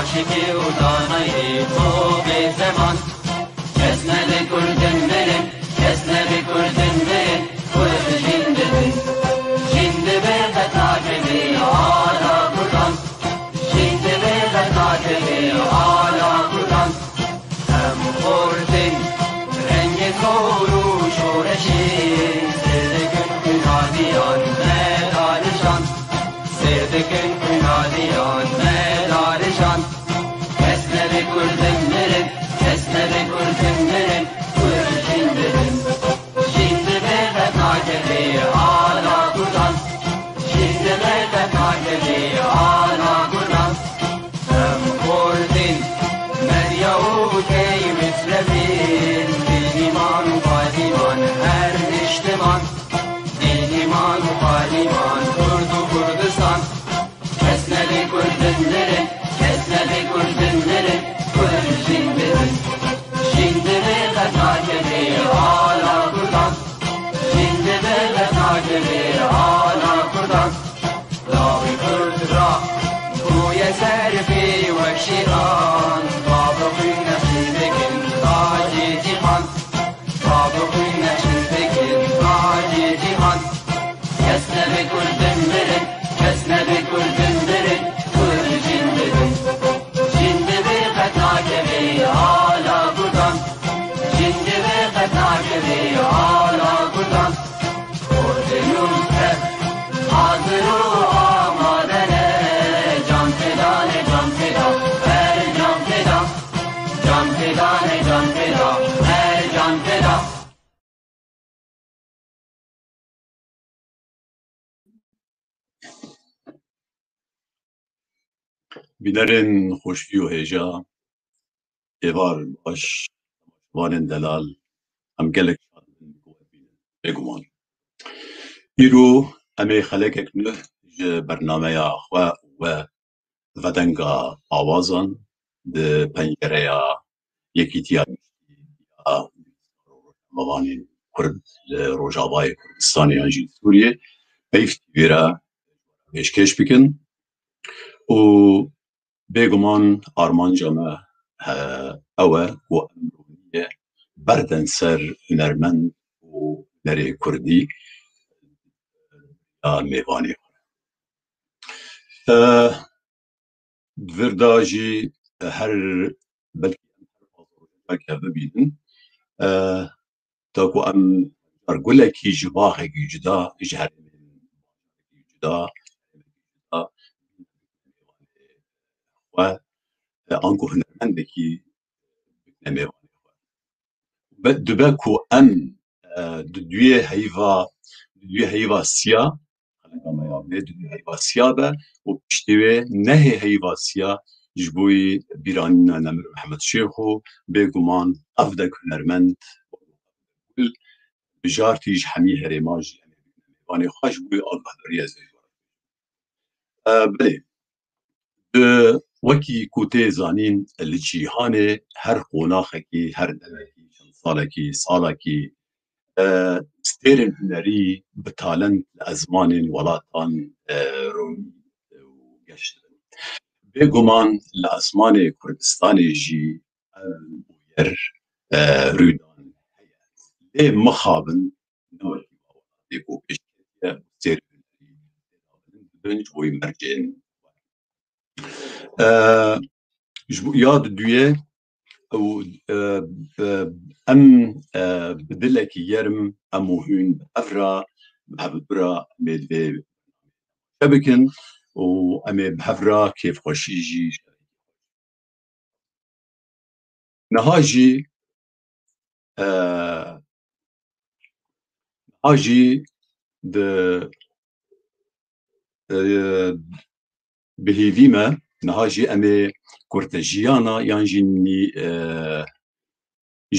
عاشقی و دانایی تو به زمان کس نبکردن برن کس نبکردن برن کرد جنده بن جنده برد ناجبی آلا کردن جنده برد ناجبی آلا کردن هم خوردن رنگ کورو شورشی سردکن کنادیان مدارشان سردکن کنادیان مدارشان کس نبکردن برن کس نبکردن برن کرد جنده بن جنده برد ناجبی آلا کردن جنده برد ناجبی آلا کردن هم خوردن مریو کی مثل ایمان و پادیمان هر اجتماع ایمان و پادیمان کرد و کردستان کس نبکردن برن کس نبکردن برن کرد جنده بن جنده برد ناجبی آلا کردن جنده برد ناجبی آلا کردن لاغی کرد را گوی سرفی و شیران بابقی نصیبکن تاجی جیهان بابقی نصیبکن تاجی جیهان کس نبکردن برن کس نبکردن برن کرد جنده بن جنده برد ناجبی آلا کردن جنده برد ناجبی آلا کردن کردنون کرد حاضر و آمادنه جان فدانه جان فدا هر جان فدا جان فدانه جان فدا هر جان فدا Bilerin hoşgü و heja evar baş vanên delal em gelek şadin bêguman. Îro em ê xelekek nû ji bernameya xwe we vedenga awazan di pencereya Yekîtiya Mevanên Kurd li Rojavayê Kurdistanê yan jî Sûriyê peyvî wê re pêşkêş bikin û bêguman armanca me ew e ku em rûniyê berdin ser hunermend û hunerê Kurdî ya mêvanê xwe. Di vir de jî her belkî em bibînin ta ku em gulekî ji baxekî cuda ji herêmên cuda xwe anku hunermendekî bikne mêvanê xwe. Dibe ku em di duyê heyva siya xeleka me ya bê di duyê heyva siya be û piştî wê nehê heyva siya ji bo bîranîna Nemir Mehmed Şêxo bêguman ev dek hunermend bijartî ji hemî herêma jî em ê bikne mêvanê xwe ji bo agahdariya zêde. Bilê wekî ku tê zanîn li cîhanê her qonaxekî her devekî çend salekî salekî stêrên hunerî bi talent li ezmanên welatan romî û geşt dibin. Bêguman li esmanê Kurdistanê jî ev bûyer rûdan heye. Lê mixabin newekî awatê ku pêşketiye stêrên hunerî dibin ji bo mercên ya di duyê û em bi dilekî germ em û hûn bi hev re hevbira em ê divê bikin û em ê bi hev re kêfxweşî jî niha jî di bihêvî me niha jî em ê kurtejiyana yan jî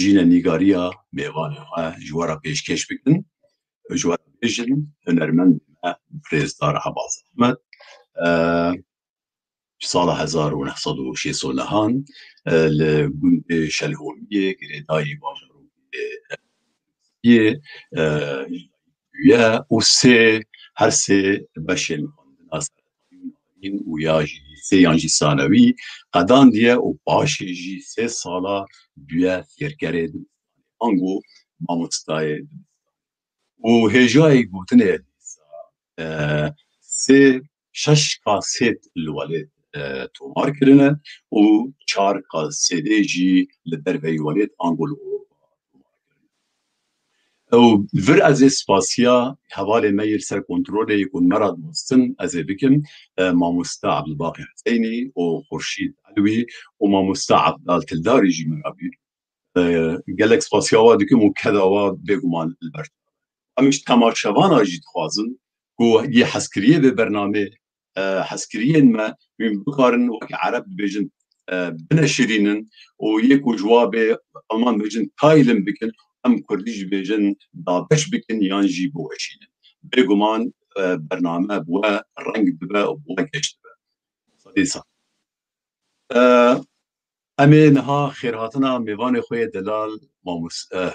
jînenîgariya mêvanê xwe ji we re pêşkêş bikin ji we re bêjin hunermendê me Firêzdar Hebaz Ehmed sala 1969 li gundê Şelhomiyê girêdayî bajarokê ye û her sê beşên xwendina این و یا جی سه یان جی ثانوی قدان دیه و باش جی سه سالا دویه فیرگره آنگو ماموستای و هجای گوتنه سه شش کاسیت الوالد تومار کرنه و چار کاسیت جی لدروی والد آنگول او ور از اسپاسیا حواله میر سر کنترل یکون مراد مستن از بکن ماموستا عبدالباقی حسینی و خورشید علوی و ماموستا عبدال تلداری جی مرابی گل اسپاسیا و دکم و کداوا بگمان البرد امیش تماشاوان آجید خوازن و یه حسکریه به برنامه حسکریه ما من بکارن وقت عرب بجن بنشرینن و یک جواب آلمان بجن تایلم بکن ام کردیش بجن دابش بکن یان جی بوشینن بگمان برنامه بو رنگ ببه و بو گشت ببه صدیسا امین ها خیراتنا میوان خوی دلال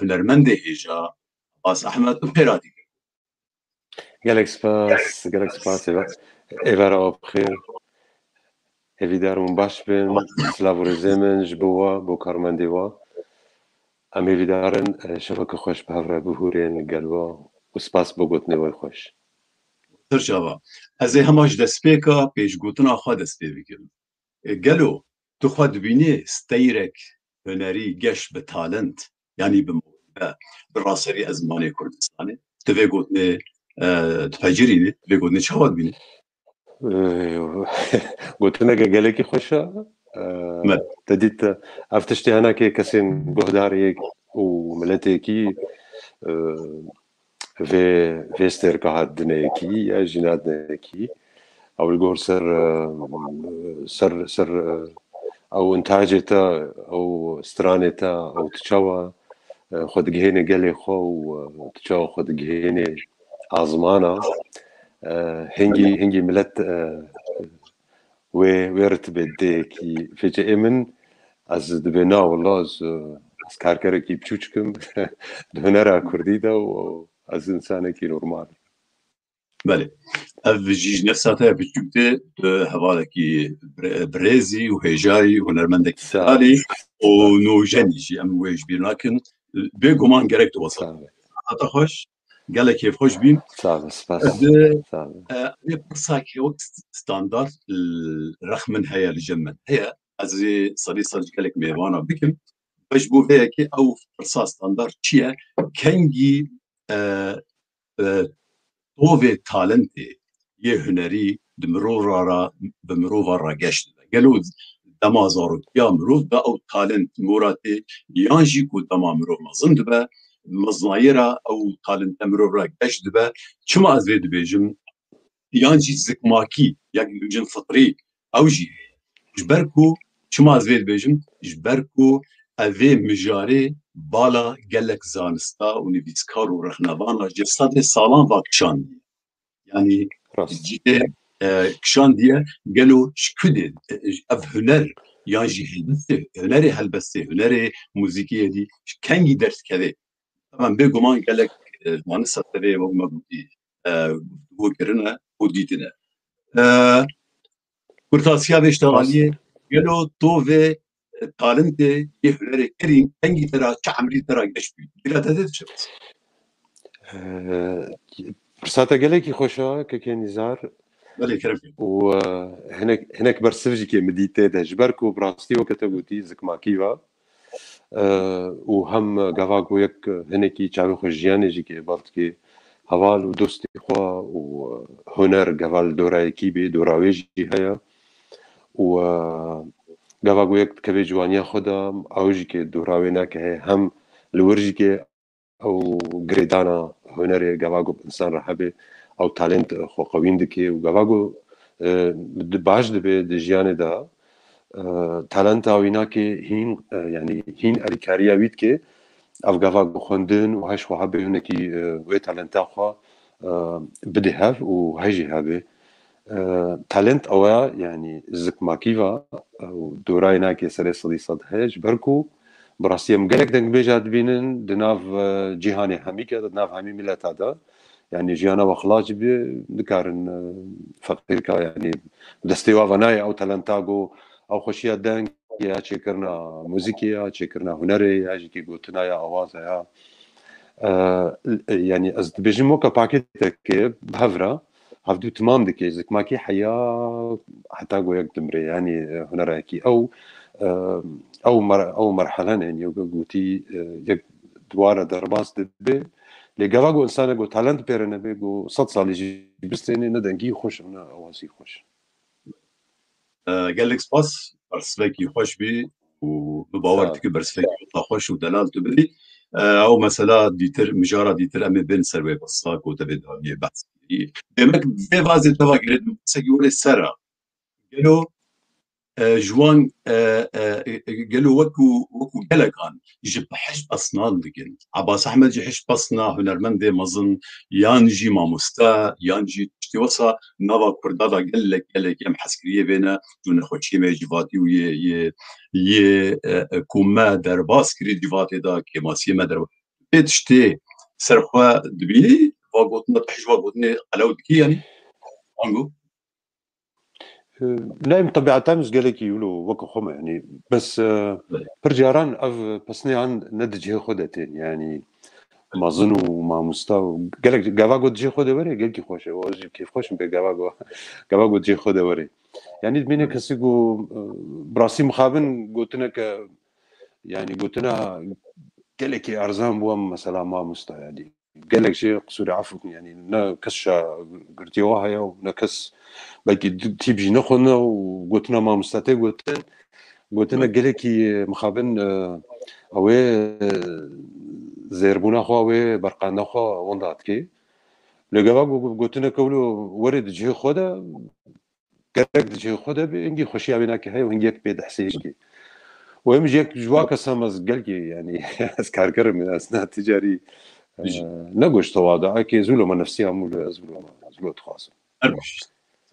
هنرمند هجا باس احمد پیرادی گلک سپاس ایوارا بخیر هیویدارمون باش بین سلاو رزیمن جبوا بو کارمندی وا ام هیویدارن شبکه خوش به هفره بهورین گلوا و سپاس بگوتنی وی خوش ترجمه از هماش دسپیکا پیش گوتنا خوا دسپی بکن گلو تو خوا دبینی ستیرک هنری گش به تالنت یعنی به راسری از مانی کردستانه توی گوتنی تفجیرینی توی گوتنی چه واد بینی گوتنا گلکی خوشه تدیت افتشتی هنا که کسی گهداری و ملتکی في استركه دنيكي يا جينات دنيكي او الجور سر او انتاجتا او استرانتا او تشوا خد جهيني قالي خو تشوا خد جهيني ازمانا هنجي ملت ويرت بديكي في من از دبنا والله از کارکرکی بچوچکم هنر کردی دا و از انسان کی نورمال بله اوجیج نفساته بچوکته هوالکی برزی و هجایی هنرمندکی سالی و نوجنیجی ام ویج بیرناکن بگمان گرک تو وصل حتی خوش گله کیف خوش بیم سال سپاس ده برساكي وقت ستاندرد رخمن هيا لجمن هي از صدي صدق لك ميوانا بكم باش بو هيك او برسا ستاندرد چيه كنجي توفي تالنتي يه هنري دمرو را گشت قالوا دما زارو يا مرو با او تالنت موراتي يانجي كو دما مرو مزند با مزنايرا او تالنت مرو را گشت با چما از ويد بيجم يانجي زكماكي يعني جن فطري او جي جبركو چما از ويد بيجم جبركو اوه مجاري بالا گلک زانستا و نویسکار و رخنبانا جسد سالان و کشان yani ciddi kişan diye gelo şküde ev hüner ya jihedisi hüneri helbesi hüneri müzikiye di kengi ders kede tamam be guman gelek manı satve ve mabudi bu kerine bu ditine kurtasiya ve iştahaliye gelo to ve talente hüneri kerin kengi tera çamri tera geçbi biraz da çıktı برساتا گلکی خوشا که نزار بله کرم و هناك برسفجي كي مديتي دجبركو براستي وكتا قوتي زكماكيوا وهم غافاكو يك هناكي تشاوي خوجياني جي كي بافت كي هوال ودوستي خوا وهنر غافال دوراي كيبي دوراويجي هيا و غافاكو يك كبي جوانيا خدا اوجي كي دوراوينا كي هم لورجي كي او گریدانا هنری گواگو انسان رهبه او تالنت خو قوین دکی و گواگو باج دبه دجیانه دا تالنت او اینا که هین یعنی هین اریکاریا وید که او گواگو خوندن و هش خو هبه هنکی و تالنت خو بده هف و هجی هبه تالنت اویا یعنی زکماکیوا و دورای ناکی سر صدی صد هج برکو براستی ام گلک دنگ بیجاد بینن دناف جهانی همی که دناف همی ملت هذا يعني جيانا وخلاص بذكرن فقير كا يعني دستيوا فناي او تالنتاغو او خوشيا دنگ يا تشكرنا موسيقيا تشكرنا هنري يا جيكي قلتنا يا اوازا يا يعني از بيجمو كباكيتك بهفرا هفدو تمام دكي زك ماكي حيا حتى قويك تمري يعني هنراكي او مرحله يعني قوتي يك دواره درباس دبي لقواقو انسان قو تالنت بيرنا بيقو صد صالي جي بستيني ندنجي خوش انا اواسي خوش قال لك سباس برسفاكي خوش بي وبباورتك برسفاكي خوش ودلال تبري او مثلا ديتر مجاره ديتر امي بين سروي بصاك وتبدا بحث دمك في فازي تبع قريت سيقول السرا قالوا جوان قالوا وكو قلقان يجي بحش بصنال دقن عباس احمد جي حش بصنا هنرمند مظن يانجي ماموستا يانجي تشتوصا نوا كردادا قال لك يم حسكريه بينا دون خوشي ما جيفاتي وي ي كوما درباس كري جيفاتي دا كيماسي ما درب تشتي سرخوا دبي واغوتنا تحج واغوتني قلاودكي يعني انغو نايم طبيعتها مش قالك يقولوا وكو خم يعني بس برجاران اف بسني عن ندجي خدتين يعني ما ظنوا ما مستوى قالك جافاغو تجي خده وري قالك خوش واجي كيف خوش جافاغو تجي خده وري يعني دمينه كسيغو براسي مخابن قلتنا يعني قلتنا قالك ارزان بو مثلا ما مستوى يعني قالك شيء قصوري عفوا يعني نكسشا قرتيوها يا ونكس باقي تيجي نخونا وقلتنا ما مستعد قلتنا قالك مخابن اوي زيربونا خو اوي برقانا خو ونداتكي لقوا قلتنا كولو ورد جي خودا قالك جي خودا انجي خوشي بينك هي وانجيك بيد حسيشكي وهم جيك جواك سامز قالك يعني اسكار كرم من اثناء التجاري نقوش تواضع كي زولو ما نفسي عمول زولو تخاصم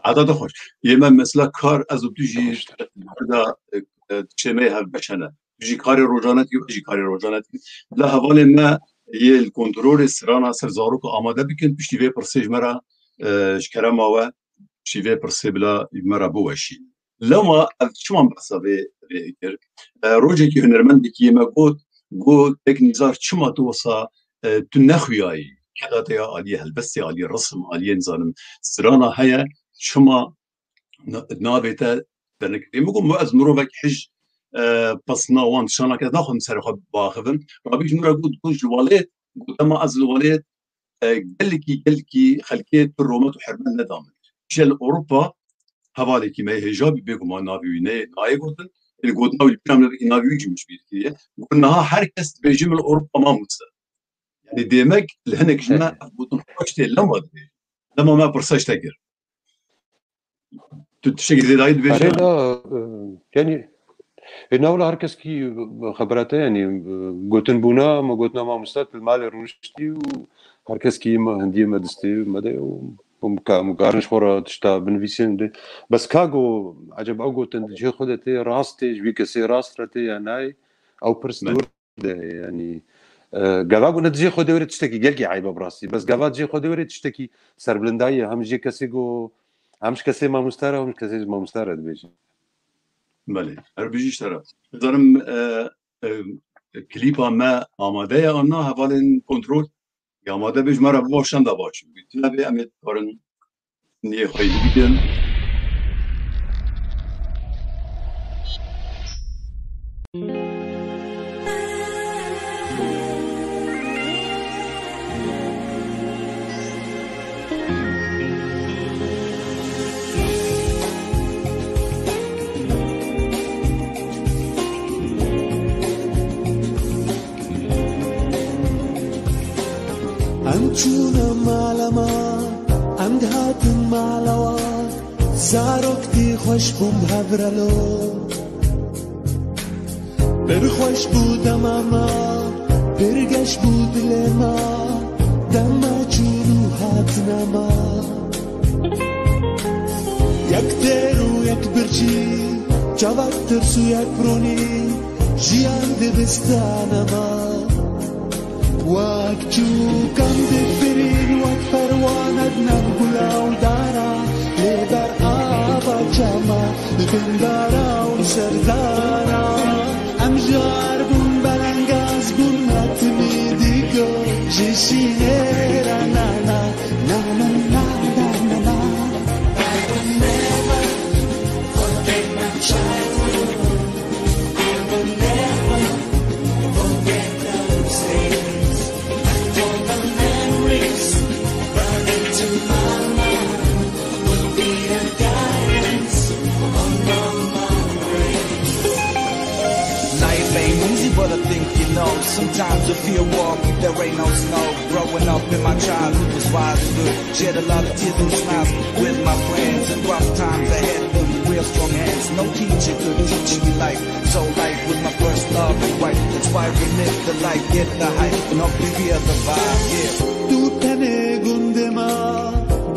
عدد خوش يما مثلا کار از دوجی بردا چمه هف بشنه دوجی کار روزانتی و دوجی کار روزانتی لا حوال ما یه الکنترول سرانا سرزارو که آماده بکن پشتی وی پرسیج مرا شکره ماوه پشتی وی پرسی بلا مرا بوشی لما شما بحثا بکر روزی که هنرمندی که یما گود تک نیزار چما توسا تو نخویایی کداتی آلیه هلبستی آلیه رسم آلیه نزانم سرانا هیا شما نابته درنك يمكن مو از مروفك حج بصنا وان شانا كذا ناخذ مسرخ باخذن رابيش نرا قد كوج الوالد قدما از الوالد قالكي خلكيت بالرومات وحرمان ندام شل اوروبا حوالي ما هجاب بيكم ما نافيني نايغوتن الغودنا والبيام نافيج مش بيتكيه وكنا هركس بيجم اوروبا ما مست يعني ديمك لهنك جنا بوتن خوشتي لما ما برساش تاجر تشكي زي رايد بيش يعني الناول هركس كي خبراته يعني قوتن بونا ما قوتنا ما مستات المال الروشتي وهركس كي ما هندي ما دستي مدى ومقارنش خورا تشتا بنفيسين بس كاغو عجب او قوتن جي خودتي راستي جوي كسي راسترتي يعني او برسدور يعني قواغو ندجي خودوري تشتكي قالكي عيبه براسي بس قواغ جي خودوري تشتكي سربلنداي هم جي كسيغو همش كسي ما مستاره ومش كسي ما مستاره بيجي بله هر بيجيش طرف دارم كليبا ما آماده آنها حوالين کنترل یا آماده بیش مرا باشن دا باشم بیتونه به امید کارن نیه خیلی بیدن چونم معلما عند هاتم معلوا زاروكتي خوش بوم هبرلو بر خوش بودم اما برگش بود لما دما چونو هاتنما یک درو یک برچی جواب ترسو یک برونی جیان دبستانما وقتو كم دفرين وقت فرواندنا بقلا ودارا لبر آبا جاما البندارا وسردارا أمجار بون بلنگاز بون متني ديگو جيشينيرا نانا نانا نانا نانا I will never forget my childhood. I will never forget those days. And all the memories burned into my mind will be a guidance on my way. Life ain't easy, but I think you know. Sometimes you feel warm, there ain't no snow. Growing up in my childhood was wild and good. Shed a lot of tears and smiles with my friends. And rough times ahead with real strong hands. No teacher could teach me life. So life was my first love and right. That's why we live the life, get the hype, and hope you hear the vibe, yeah. تو تنه گنده ما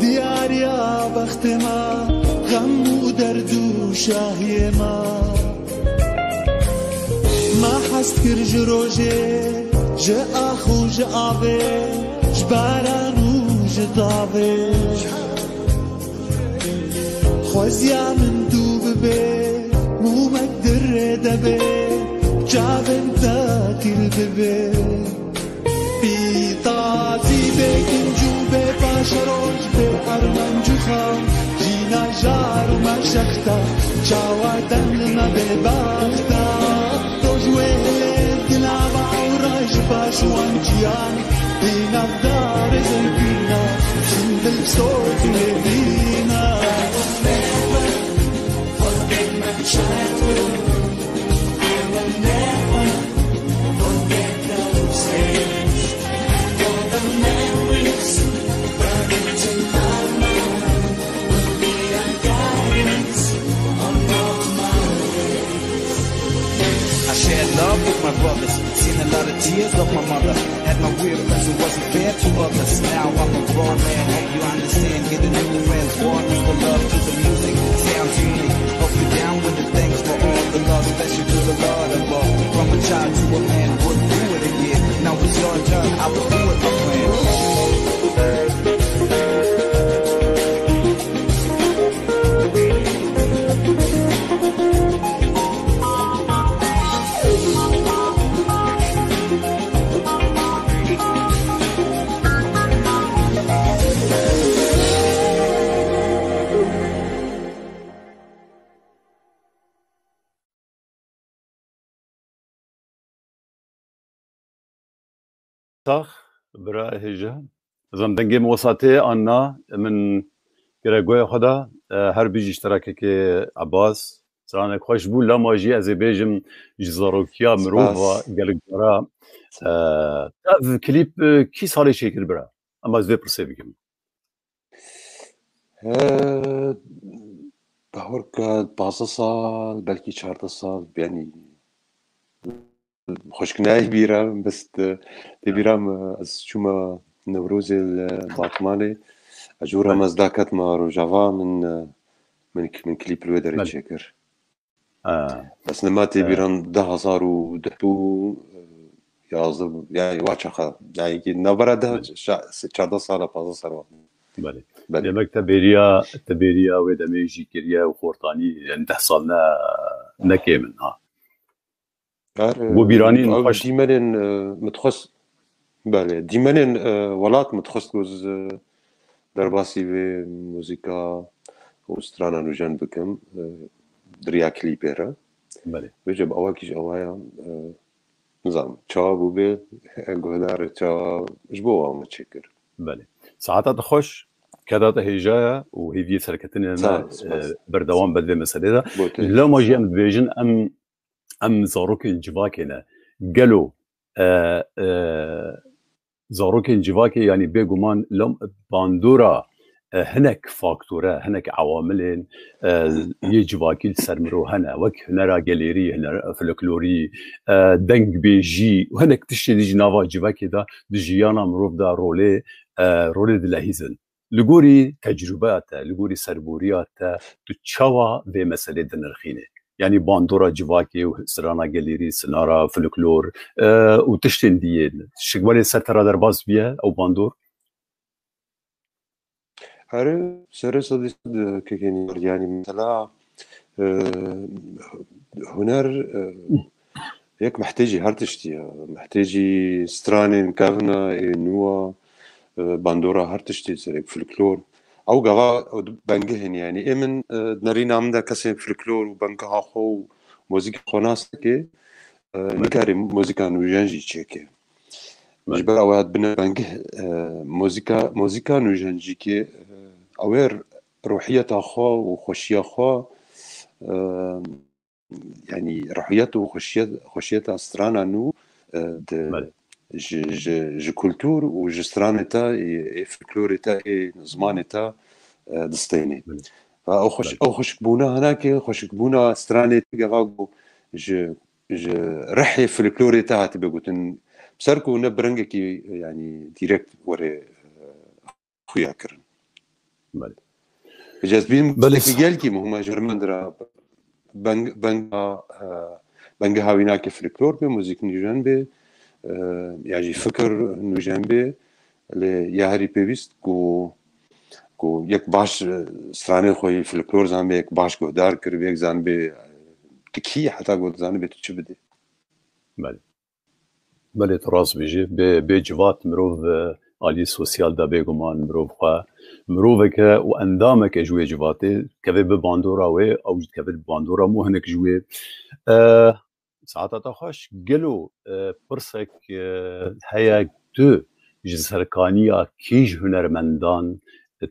دیاریا بخت ما غم و درد و شاهی ما ما حست کر جروجه جه آخو جه آبه جباران و جه دابه خوزیا من دو ببه مو مقدر دبه جابن تاكل ببه بيطازي بكنجو بباشروج بأرمنجو خام جينا جار وما شختا جاوادن لما بباختا توجوه لدلابا وراج باشوان جيان بينا بدار زلبينا شندل بصوت ولدينا forget my childhood. I will never forget those days. All the memories burned into my mind will be a guidance on all my ways. I shared love with my brothers, seen a lot of tears of my mother. Had my weird friends who wasn't fair to others. Now I'm a grown man, hope you understand. Getting new friends, one is the love to the music. Sounds unique. Hope you're down with the thanks for all the love, especially to the Lord above. From a child to a man, wouldn't do it again. Now it's your turn, I will do it, my friend. صح برا هجا زم دنگی موساته آنها من گرگوی خدا هر بیج اشتراک که عباس سرانه خوش بود لاماجی از بیجم جزاروکیا مروفا گلگرا کلیپ کی سالی شکل برا اما از پرسه بگم بهور که 15 سال بلکی 14 سال یعنی خوشکنای بیرم بس تبیرم از شما نوروز الباطماني اجورها مزداكت ما رجعوا من كليب الودر تشكر بس لما تبيران 10,000 ودحبو يازم يعني واچخه يعني نبره ده 14 سال 15 سال بله demek تبيريا ودميجي كريا وخورطاني يعني 10 سال نكمل ها وبيرانين ديمن متخص بله ديمن ولات متخصص درباسي في موسيقى وسترانا نوجان بكم دريا كليبيرا بله وجب اواكيش اوايا نظام تشابو بي غودار تشا جبوها متشكر بله ساعات خوش كذا هجايا وهي سركتنا بردوام بدل مسألة لا ما جاء متبيجن ام زاروك الجواكينا قالوا زاروك الجواكي يعني بيجومان لم باندورا هناك فاكتورة هناك عواملين يجواكي السرمرو هنا وك هنا جاليري هنا فلكلوري دنج بيجي وهناك تشي دي جنافا جواكي دا دجيانا مروف دا رولي دلهيزن لغوري تجربات لغوري سربوريات تشوا في مسألة دنرخينه يعني باندورا جواكي وسرانا جاليري سنارا فلكلور وتشتين ديين شكوالي سترا درباز بيها او باندور هر سر صديق كيكيني يعني مثلا هنر هيك محتاجي هرتشتي محتاجي سترانين كافنا نوا باندورا هرتشتي سرك فلكلور او غوا بنجهن يعني امن نرينا عمدا كسي فلكلور وبنكها خو موزيك خناسكي نكاري موزيكا نوجانجي تشيكي جبر اواد بنا بنجه موزيكا نوجانجي كي اوير روحية خو وخوشية خو يعني روحيته وخوشيته سترانا نو ج كولتور وج سترانتا فلكلورتا زمانتا دستيني او خوش بونا هناك خوش بونا ستراني تغاغو ج رحي فلكلورتا تبغوتن بسركو نبرنجكي يعني ديريكت وري خويا كرن جاذبين بلكي مهما جرمندرا بنگ هاویناک فلکلور به موزیک نوجان به يعني فكر نوجان به ليهري بيست کو یک باش سترانه خوی فلکلور زن به یک باش گودار کر به یک زن به تکی حتی گود زن به چه بده بله تراس بيجي بجوات مروف علي سوسيال دا بيغمان مروف خا مروف که و اندام که جوی جواته که به باندورا و او که به باندورا مو هنک جوی ساعات خوش گلو پرسک هيا دو جسرکانیا کیج هنرمندان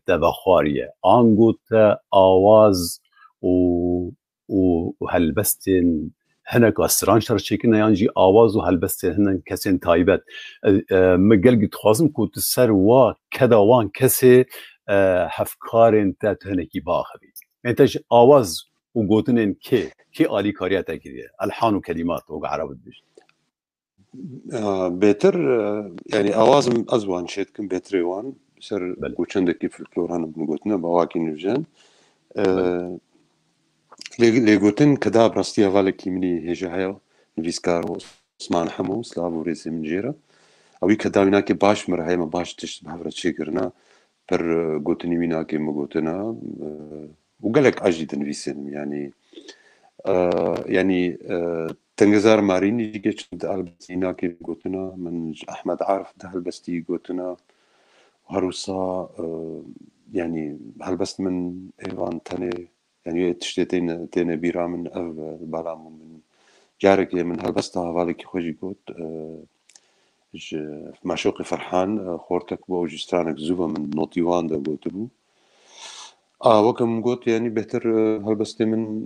تبخاریه آنگوت آواز و هلبستن هناك استران شرشيكنا يانجي آواز وهلبست هنن كسين تايبت مقل قد خوازم كنت السر وا كدا وان كسي هفكارين تات هنكي باخبي انتج آواز وقوتنين كي آلي كارياتا كده الحان وكلمات وقعرب بيش بيتر يعني آواز أزوان شيتكم بيتري وان سر قوتشندكي في الكلوران بنقوتنا بواكي نوجان ليغوتن كدا براستيا فالكي مني هجايا نفيسكار اسمان حمو سلافو ريسي من جيرا اوي كدا ويناكي باش مرهاي ما باش تشت بحفرة شكرنا بر غوتني ويناكي مغوتنا وقالك اجي نفيسن يعني يعني تنجزار ماريني جيتش البستيناكي غوتنا من احمد عارف ده البستي غوتنا وهروسا يعني هلبست من ايوان تاني يعني تشتتين تينا بيرا من أف البلام من جارك من هالبسطة هذالك خوشي قوت معشوقي فرحان خورتك بو جسترانك زوبا من نوتيوان دا قوتلو وكم قوت يعني بهتر هالبسطة من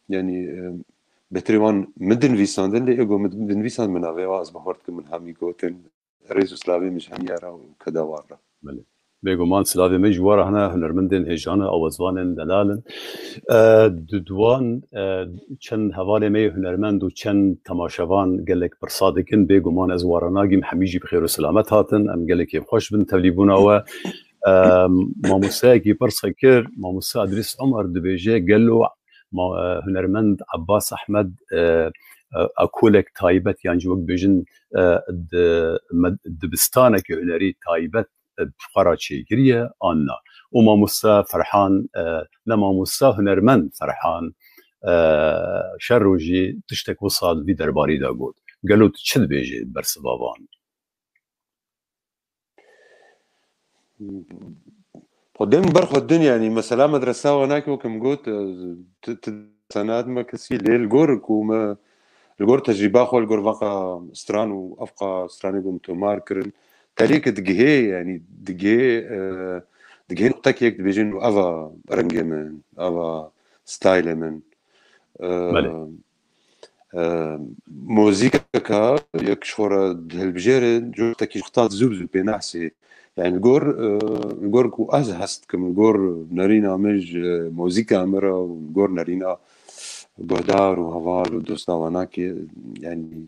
يعني بهتريوان مدن فيسان دن لي ايقو مدن فيسان من أفيواز بحورتك من هامي قوتن ريزو سلافي مش هميارا وكدا وارا بيغمان سلافي مجوارا هنا هنرمندن هجانا اوزوانن دلالن دودوان چند حواله می هنرمند و چند تماشاوان گلک برصادکن بيغمان از واراناگیم همیجی بخیر و سلامت هاتن ام گلک خوش بن تبلیبونا و ماموسا کی برسکر ماموسا ادریس عمر دبیجه گلو هنرمند عباس احمد اكولك تايبت يعني جوك بيجن دبستانه كهنري تايبت بفقرة شيكرية أنا وما موسى فرحان لما موسى هنرمند فرحان شروجي تشتك وصل في درباري دا قول قالوا تشد بيجي برس بابان قدام برخو الدنيا يعني مثلا مدرسة هناك وكم قلت سناد ما كسي ليه الجورك وما الجور تجربة خو الجور بقى ستران وأفقى ستران يقوم تمار كرن تاريخ دقيه يعني دقيه نقطة كيك بيجين أفا رنجة من أفا ستايل من موسيقى كا يكشفر هالبجيرة جو تكي خطات زوبزو بينحسي يعني الجور كو أزهست كم الجور نارينا مج موسيقى مرة والجور نارينا بهدار وهوال ودوستا وناكي يعني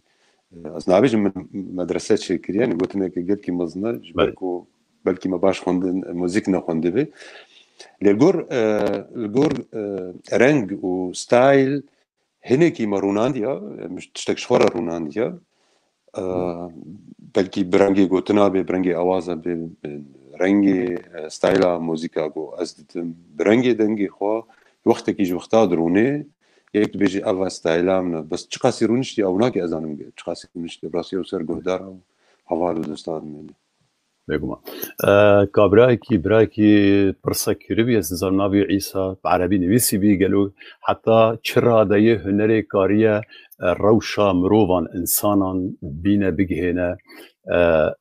أصنعبيش من مدرسات شكرية يعني قلت لك قلت كي مزنا بلكي ما باش خوندن موسيقنا خوندبي الجور رنج وستايل هنكي ما رونانديا مش تشتك شخورة رونانديا بلكي برنگي گوتنا به برنگي آوازا به رنگي ستايلا موسيقى گو ازدتم برنگي دنگي خوا وقت كي وقتا درونه يك بيجي اوا ستايلا من بس چقاسي رونشتي او ناكي ازانم گه چقاسي رونشتي براسي او سر گهدار حوالو دستان من بگم كابراكي برسا كربي زرنابي عيسى بعربي نويسي بي قالوا حتى چرا دايه هنري كاريه روشا مروفان انسانا بينا بجهنا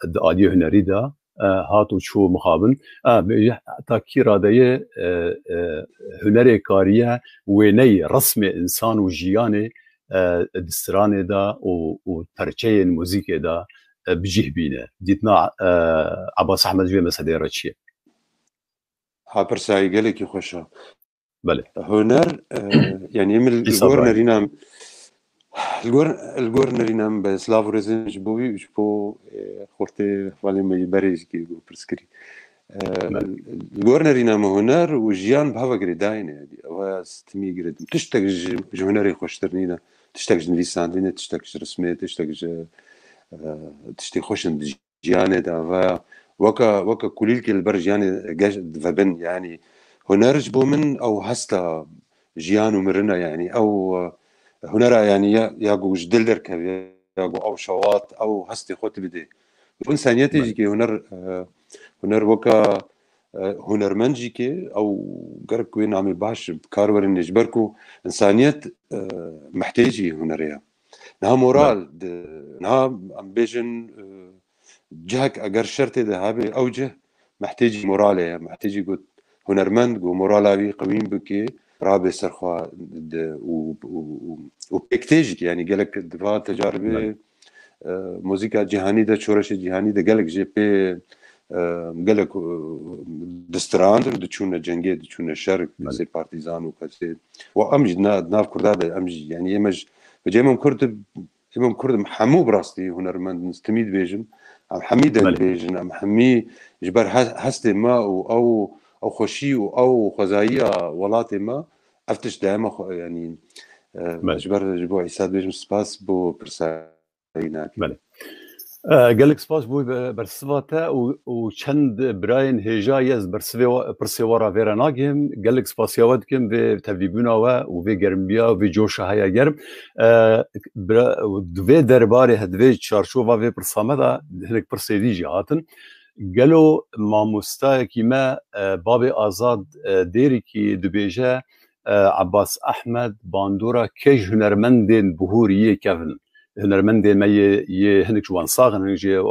داديه هنري دا هاتو شو مخابن حتى كيرا دايه هنري كاريه ويني رسم انسان وجياني دستراني دا وترچين موزيكي دا بجيه بينا ديتنا عباس احمد جوي مسدي راتشي ها برساي قالك يخشها بله هنر يعني من الجورنرينام الجورنرينام بسلاف رزن جبوي جبو خورتي فالي ما بريج كي برسكري الجورنرينام هنر وجيان بهوا قريداين هذه او ستمي قريد تشتاق جهنري خوشترنينا تشتاق جنليساندينا تشتاق رسمي تشتاق تشتي خوشن جياني دا وكا كليل كي البرجياني جاش دفبن يعني هنرج بو من او هستا جيانو مرنا يعني او هنرا يعني يا جو جدلر كبي يا جو او شواط او هستي خوت بدي انسانيتي جي هنر وكا هنرمنجي كي او قرك وين عم باش كارور نجبركو انسانيت محتاجي هنريا نها مورال نها امبيجن جهك اگر شرطي ذهبي اوجه محتاجي مورالي محتاجي قلت هنرمند قو مورالي قويم بكي رابي سرخوا وبيكتيجك يعني قالك دفاع تجاربي موسيقى جهاني ده شورش جهاني ده قالك جي بي قالك دستراند دچون جنگي دچون شرق سي بارتيزان وكسي وامجد ناف كرداد امجي يعني يمج بجيمم كرد محمو براستي هنرمند نستميد بيجن ام حميدا بيجن ام حمي جبر هستي ما او خوشي او خزايا ولاتي ما افتش دائما يعني جبر جبو عيسى بيجن سباس بو برساينا بله قالك سباس بو برسواتا وچند براين هجايز برسوارا فيرا ناگم قالك سباس يودكم في تفيبونا وفي گرمبيا وفي جوشا هيا گرم دوی درباره هدوی چارچوبا في برسامدا هنك برسيدي جهاتن قالوا ماموستا كيما بابي آزاد ديري كي دبيجا عباس احمد باندورا كيج هنرمندين بهوريه كفن هنرمندين ما هنك جوان صاغن هنك جي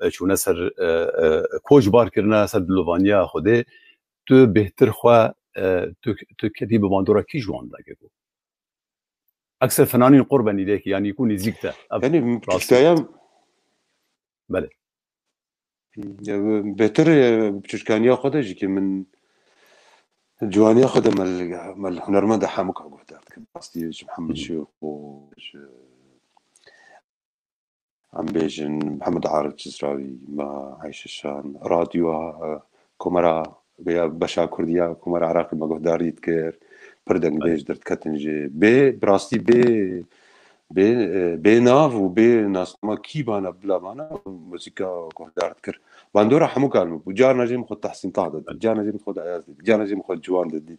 شو نسر كوج بار كرنا سر دلوفانيا خودي تو بهتر خوا تو كتيب باندورا كي جوان داكو اكثر فنانين قربا ليك يعني يكون يزيكتا يعني بتشتايم بله بهتر بتشكانيا خودي جي من جوانيا خودي مال الهنرمند حامك قدرت قصدي محمد شيخ عم بيجن محمد عارف جزراوي ما عايش الشان راديو كومرا بشا كرديا كومرا عراقي ما قدار يتكر بردن بيج درت كتنجي براستي بي ناف وبي ناس ما كيبانا بلا مانا موسيقى قدار تكر باندورا حمو كلمه وجار نجم خد تحسين طاهد جار نجم خد عياز جار نجم خد جوان ددي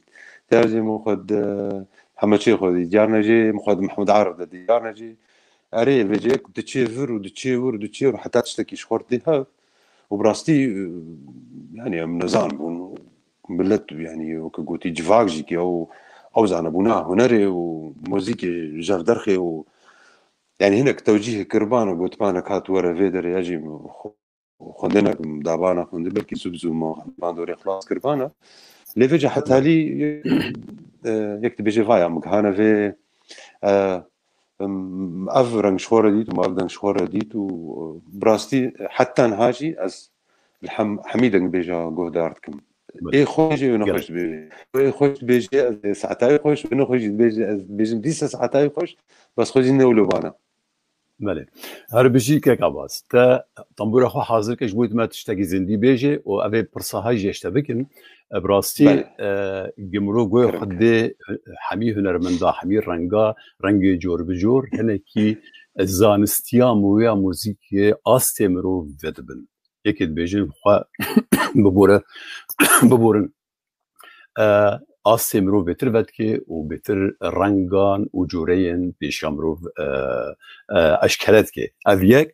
جار نجم خد محمد شيخ خدي جار نجم خد محمد عارف ددي جار نجم اري بيجيك دتشيفر حتى تشتكي شخورت ديها وبراستي يعني من نظام بلت يعني وكقوتي جفاجي او زانبونا هنري وموسيقى جاف درخي يعني هناك توجيه كربان وقلت بانا كات ورا فيدر يجي خندنا دابانا خند بركي سبزو ما باندوري خلاص كربانا اللي فيجا حتى لي يكتب بيجي فايا مكهانا في افرنج شوره ديت وما افرنج شوره ديت وبراستي حتى نهاجي از حميدن بيجا قهدارتكم اي خوشي ونخش بيجي اي خوش بيجي ساعتاي خوش ونخش بيجي دي ساعتاي خوش بس خوشي نولو بانا بله هر بيجي كيك عباس تا طنبورا خو حاضر كش بويت ما تشتكي زندي بيجي و افي برصاهاي جيشتا بكن براستي جمرو گوی خود حمی هنرمندا حمی رنگ جور بجور هنکی زانستیا مویا موزیکی آسته مرو ودبن یکید بیجن خوا ببورن آسته مرو بتر ودکی و بتر رنگان و جورین بیشا مرو اشکالت که او یک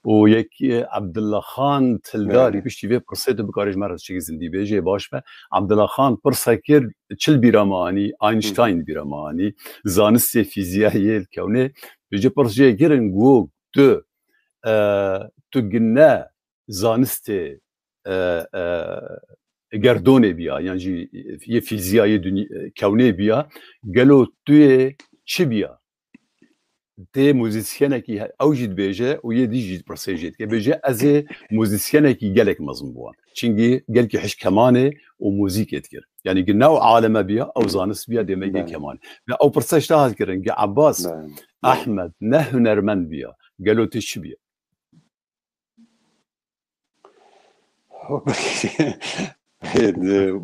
و یکی عبدالله خان تلداری پشتی وی پرسید بکارش مرز چگی زندی بیجه باش به عبدالله خان پرسکر چل بیرامانی اینشتاین بیرامانی زانست فیزیایی کونه بیجه پرسجه گرن گوگ تو گنه زانست گردونه بیا یعنی یه فیزیایی کونه بیا گلو توی چی بیا ده موزیسیانه کی اوجد بیجه و یه دیجید پرسیجید که بیجه از موزیسیانه کی گلک مزم بوان چنگی گل کی حش کمانه و موزیک اتکر یعنی نوع عالمه بیا او زانس بیا دمیگه کمان او پرسیج تا هست کرن که عباس احمد نه هنرمند بیا گلو تش بیا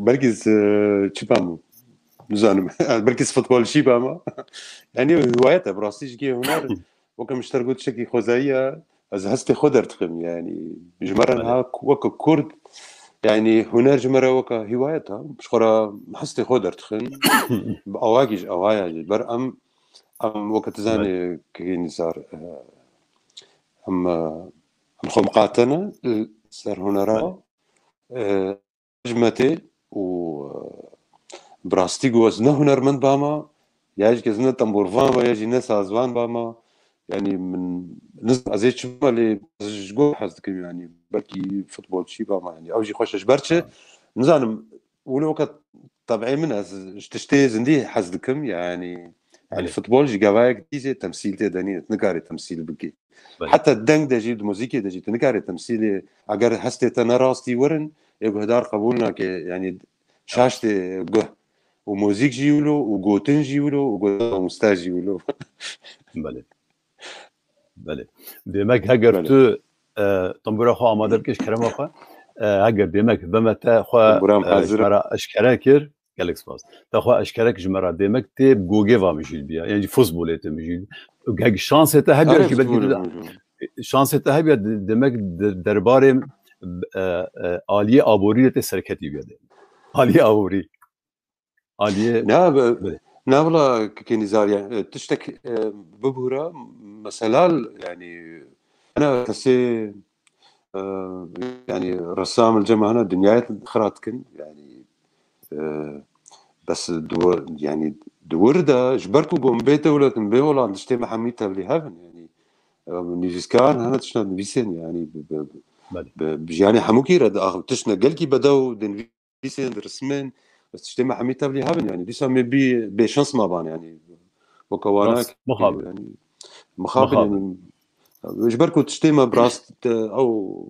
بركز چی بامو نزانم بركز فوتبال شي باما يعني هوايته براستيش كي هنر وكم اشترقوت شكي خوزايا از هستي خدر تخم يعني جمرن هاك وك كرد يعني هنر جمرة وك هوايتها مش خرا هستي خدر تخم اواجج اوايا بر ام وقت زاني كي صار ام خمقاتنا صار هنرا جمتي و براستي جوز نه هنرمند باما ياجي كزنا تنبورفان وياجي ناس ازوان باما يعني من ناس ازيت شمالي جو حزك يعني بركي فوتبول شي باما يعني اوجي خوش جبرتش نزانم ولو وقت طبيعي منها تشتي زندي حزدكم يعني الفوتبول جي جواك ديزي تمثيل تداني نقاري تمثيل بكي حتى الدنگ دجي موسيقى دجي نقاري تمثيل اگر هستي تنا راستي ورن يبقى هدار قبولنا كي يعني شاشتي جه وموزيك جيولو وجوتن جيولو ومستاج جيولو بله demek heger tu tambura xo amader kiş kerem xo heger demek bemete xo mara eşkere kir gelek spas ta xo eşkere jmara demek te goge va mijil biya yani futbol ete mijil geg şans ete heger ki belki şans ete heger demek derbare aliye abori te serketi biya aliye abori aliye نا والله كنزار يعني تشتك ببهرة مثلا يعني أنا كسي يعني رسام الجامعة هنا دنيايت خراتكن يعني بس يعني دوردا جبركو بومبيتا ولا تنبي ولا نشتي محميتها اللي هافن يعني نيفيسكار هنا تشنا نفيسين يعني يعني حموكي رد تشنا قلكي بداو نفيسين رسمين بس تجتمع حميتها بلي هابن يعني دي سامي بشانس ما بان يعني وكواناك مخابل يعني مخابل يعني جبركو تجتمع براست او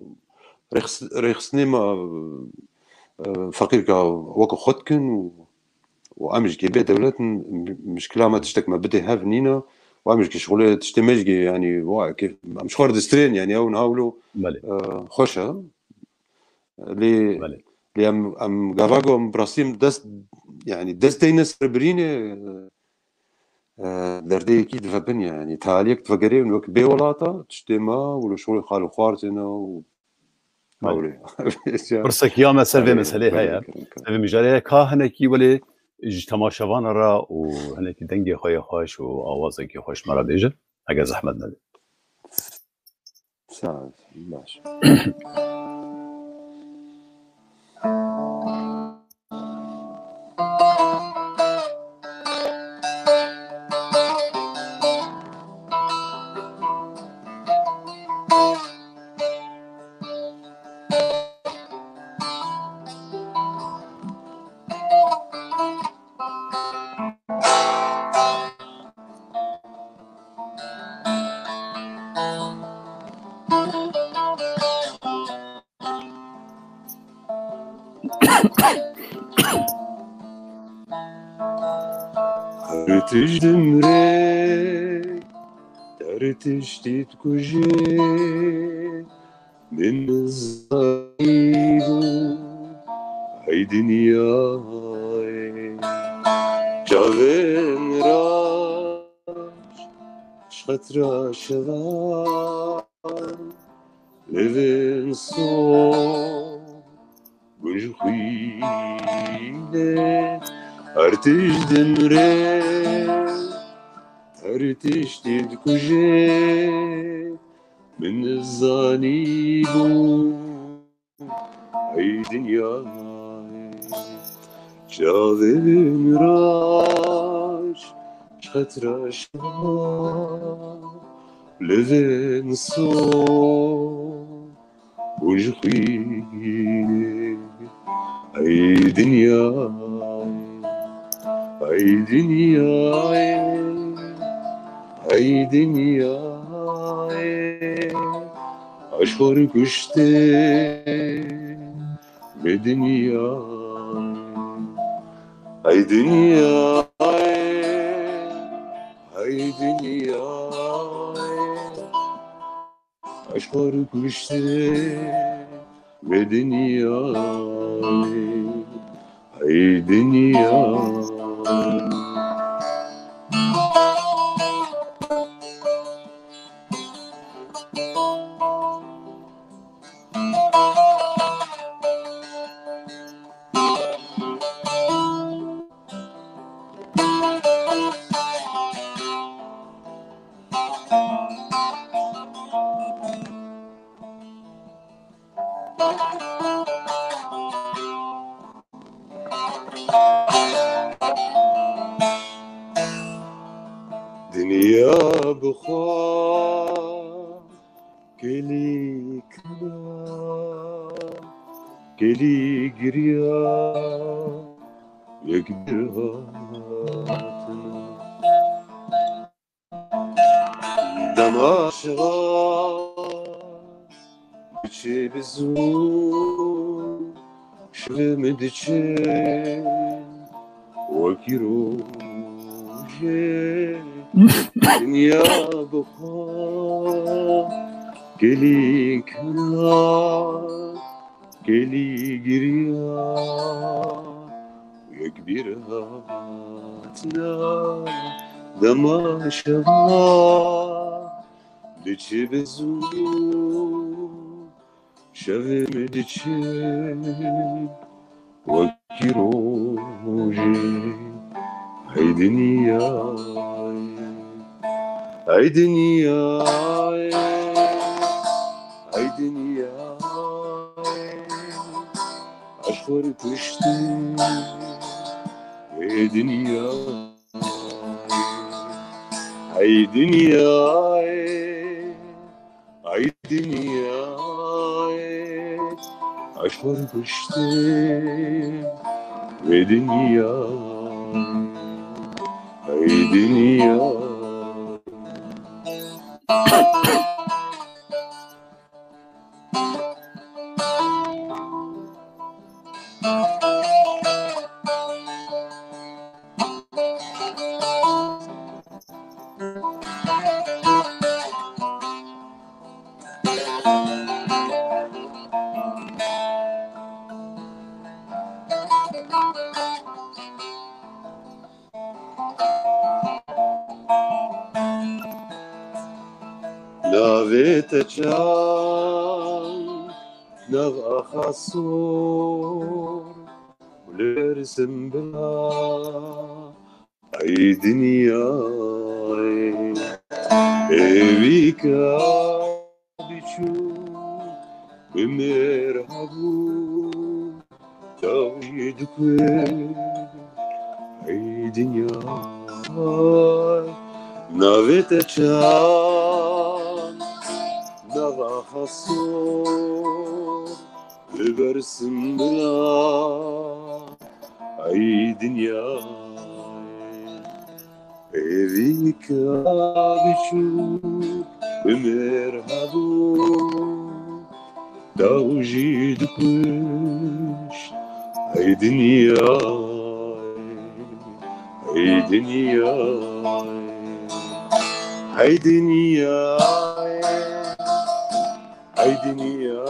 ريخسني ما فقير كا وكو خدكن وامج كي بيت دولات مشكله ما تشتك ما بدي هافنينا وامج كي شغله تجتمع يعني وا كيف مش خورد سترين يعني او نهاولو خوشا لي ام جافاغو براسيم دست يعني دستينس بريني دردي كي دفبن يعني تاليك تفكري انك بيولاتا تشتما ولا شغل خالو خوارتنا و اولي برسك يا مسألة هيا المجالية كاهنكي ولا تماشاوان را وهنكي دنگي خوش وآوازكي خوش مرا بيجن اگه زحمت نده ساعد ماشي تجدم ريك ترتش تتكوجي من الزايدو ای دنیا جاوین را عشقت را شوم لبن سو گنج خویله ارتش دمره ارتش دید کجه من الزانی بو ای دنیا جاوین راش عشقت را شوم لبن سو گنج خویله ای دنیا ای دنیا ای دنیا اشوار کشته به دنیا ای دنیا ای دنیا اشوار کشته به دنیا ای دنیا دنیا بخواه گلی کرا گلی گریا یک درهاتنا دماشقا بچه بزون شوم دچه وکی روشه دنیا بخواه گلی کنار گلی گریا یک بیراتنا دما شما دچه بزون شوم دچه وکی روشه ای دنیا ای دنیا ای دنیا اشوار کشته ای دنیا ای دنیا ای دنیا اشوار کشته ای دنیا ای دنیا ناویت چان نو اخاسور ولرسم بلا ای دنیا ایویکا بیچو بمرحبو تاوید که ای دنیا ناویت چان نو اخاسور ولرسم بلا ای دنیا ایویکا بیچو بمرحبو توجید کش ای دنیا ای دنیا ای دنیا ای دنیا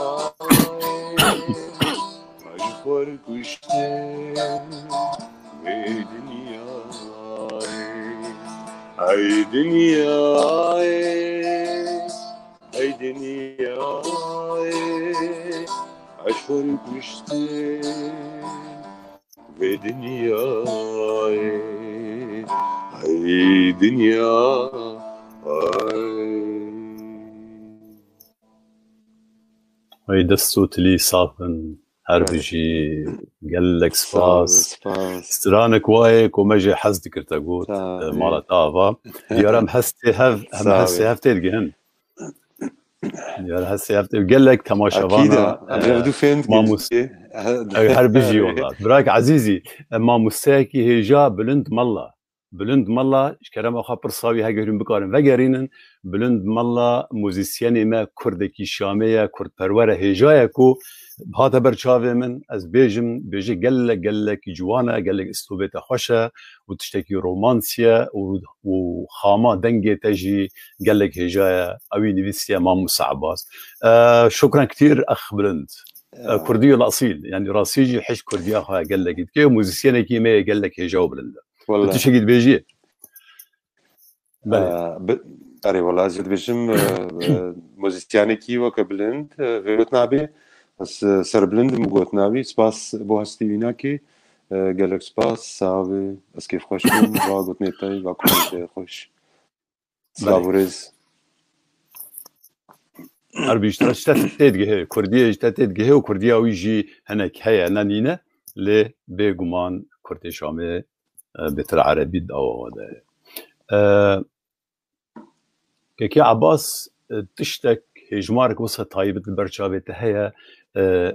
aşvar kuşte ve ay dünya aşvar kuşte ve dünya ay dünya هاي دستو تلي صافن هربجي قال لك سباس سترانك وايك ومجي حز ذكرت قوت مالا طافا ديارم هستي هف تلقين ديار هستي هف قال لك تماشافانا ما هربجي والله براك عزيزي ما مستاكي هيجا بلند مالا شكرا ما خبر صاوي هاجرين بكارن وگرينن بلند مالا موزيسياني ما كردكي شامية كرد پروره هيجايا كو هذا برچاوي من از بيجي قال لك جوانا قال لك استوبيتا خوشة وتشتكي رومانسيا وخاما دنجي تجي قال لك هيجايا اوي نيفيسيا ما مصعباس شكرا كثير اخ بلند كردي الاصيل يعني راسيجي حش كردي اخا قال لك كي موزيسياني كي ما قال لك هيجاو بلند والله تشقد بيجي أري والله زيد بيجم موزيسياني كي وكبلند غيرت نابي بس سر بلند مقوت نابي سباس بو هستي ويناكي قالك سباس ساوي بس كيف خوش بون واقوت نيتاي واقوت خوش سلابوريز عربي اشترت تيدقه كردية اشترت تيدقه وكردية ويجي هناك هيا نانينة لي بيقمان كردي شامي بتر عربي أو هذا كي عباس تشتك هجمارك وصل طيبة البرشابة تهيا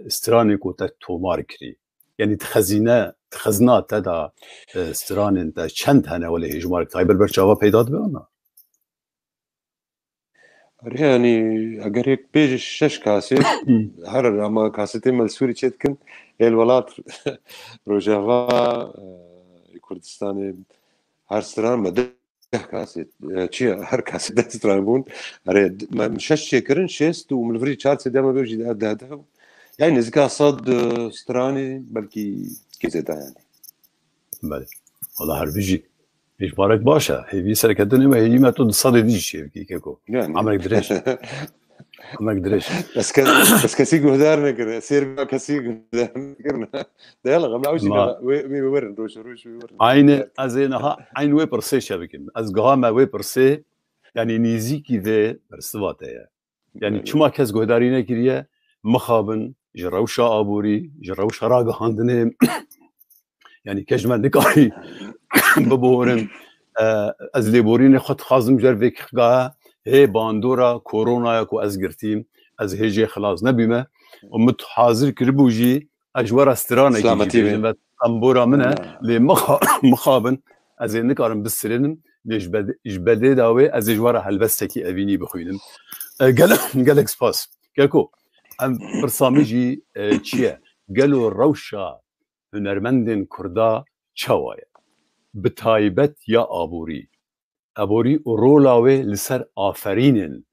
استرانك وتتومار كري يعني تخزنا تدا استران انت چند هنا ولا هجمارك طيبة البرشابة پیداد بأنا يعني اگر هيك بيج شش كاسيت هر اما كاسيتين مال سوري تشتكن الولات روجافا كردستان هر ستران ما كاسيت شي هر كاسيت ستران بون اريد مشش شكرن شيست ومن فري تشارت دائما بيجي هذا يعني زكا صد ستراني بلكي كذا يعني بله والله هربيجي ايش بارك باشا هي سرك الدنيا هي ما تود صد ديش كيكو يعني عمرك دريش عمرك دريش بس كسيق هدارنا كده سير كسيق هدارنا ده يلا غم عاوز ويورن روش ويورن عين ازينها عين ويبر سي شبكن از قهامه ويبر سي يعني نيزيكي ذا برسواتها يعني شما كز هدارينا كريه مخابن جروشا ابوري جروشا راغ هاندنه يعني كجمل نكاري ببورن از لیبورین خود خازم جرفیک خدا هی باندورا کرونا کو از گرتیم از هجی خلاص نبیمه و متحاضر کربوجی اجوار استرانه کی و امبورا منه لمخابن از نکارم بسرینم لیش بده داوی از اجوار هلبستکی اوینی بخوینم گلک سپاس گلکو ام برسامیجی چیه گلو روشا هنرمندن کردا چوایه بتایبت یا ابوری رولاوی لسر آفرینن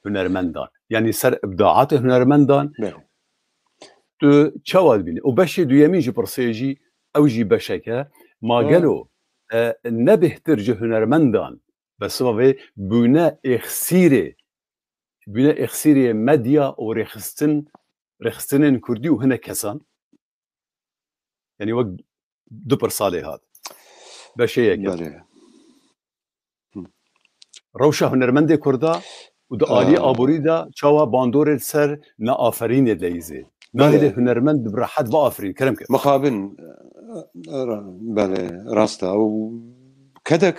هنرمندان یعنی سر ابداعات هنرمندان تو چواد بینه و بشه دویمین جی پرسیجی او جی بشکه ما گلو نبهتر جه هنرمندان بس و بونه اخسیره مدیا و رخستن کردی و هنه کسان یعنی وقت دو پرساله هاد بشيء روشة هنرمند كردا ودآلي أبوريدا شوا باندور السر نآفرين الليزة نهده هنرمند براحت بآفرين كلام كده مخابن بله راستا وكذا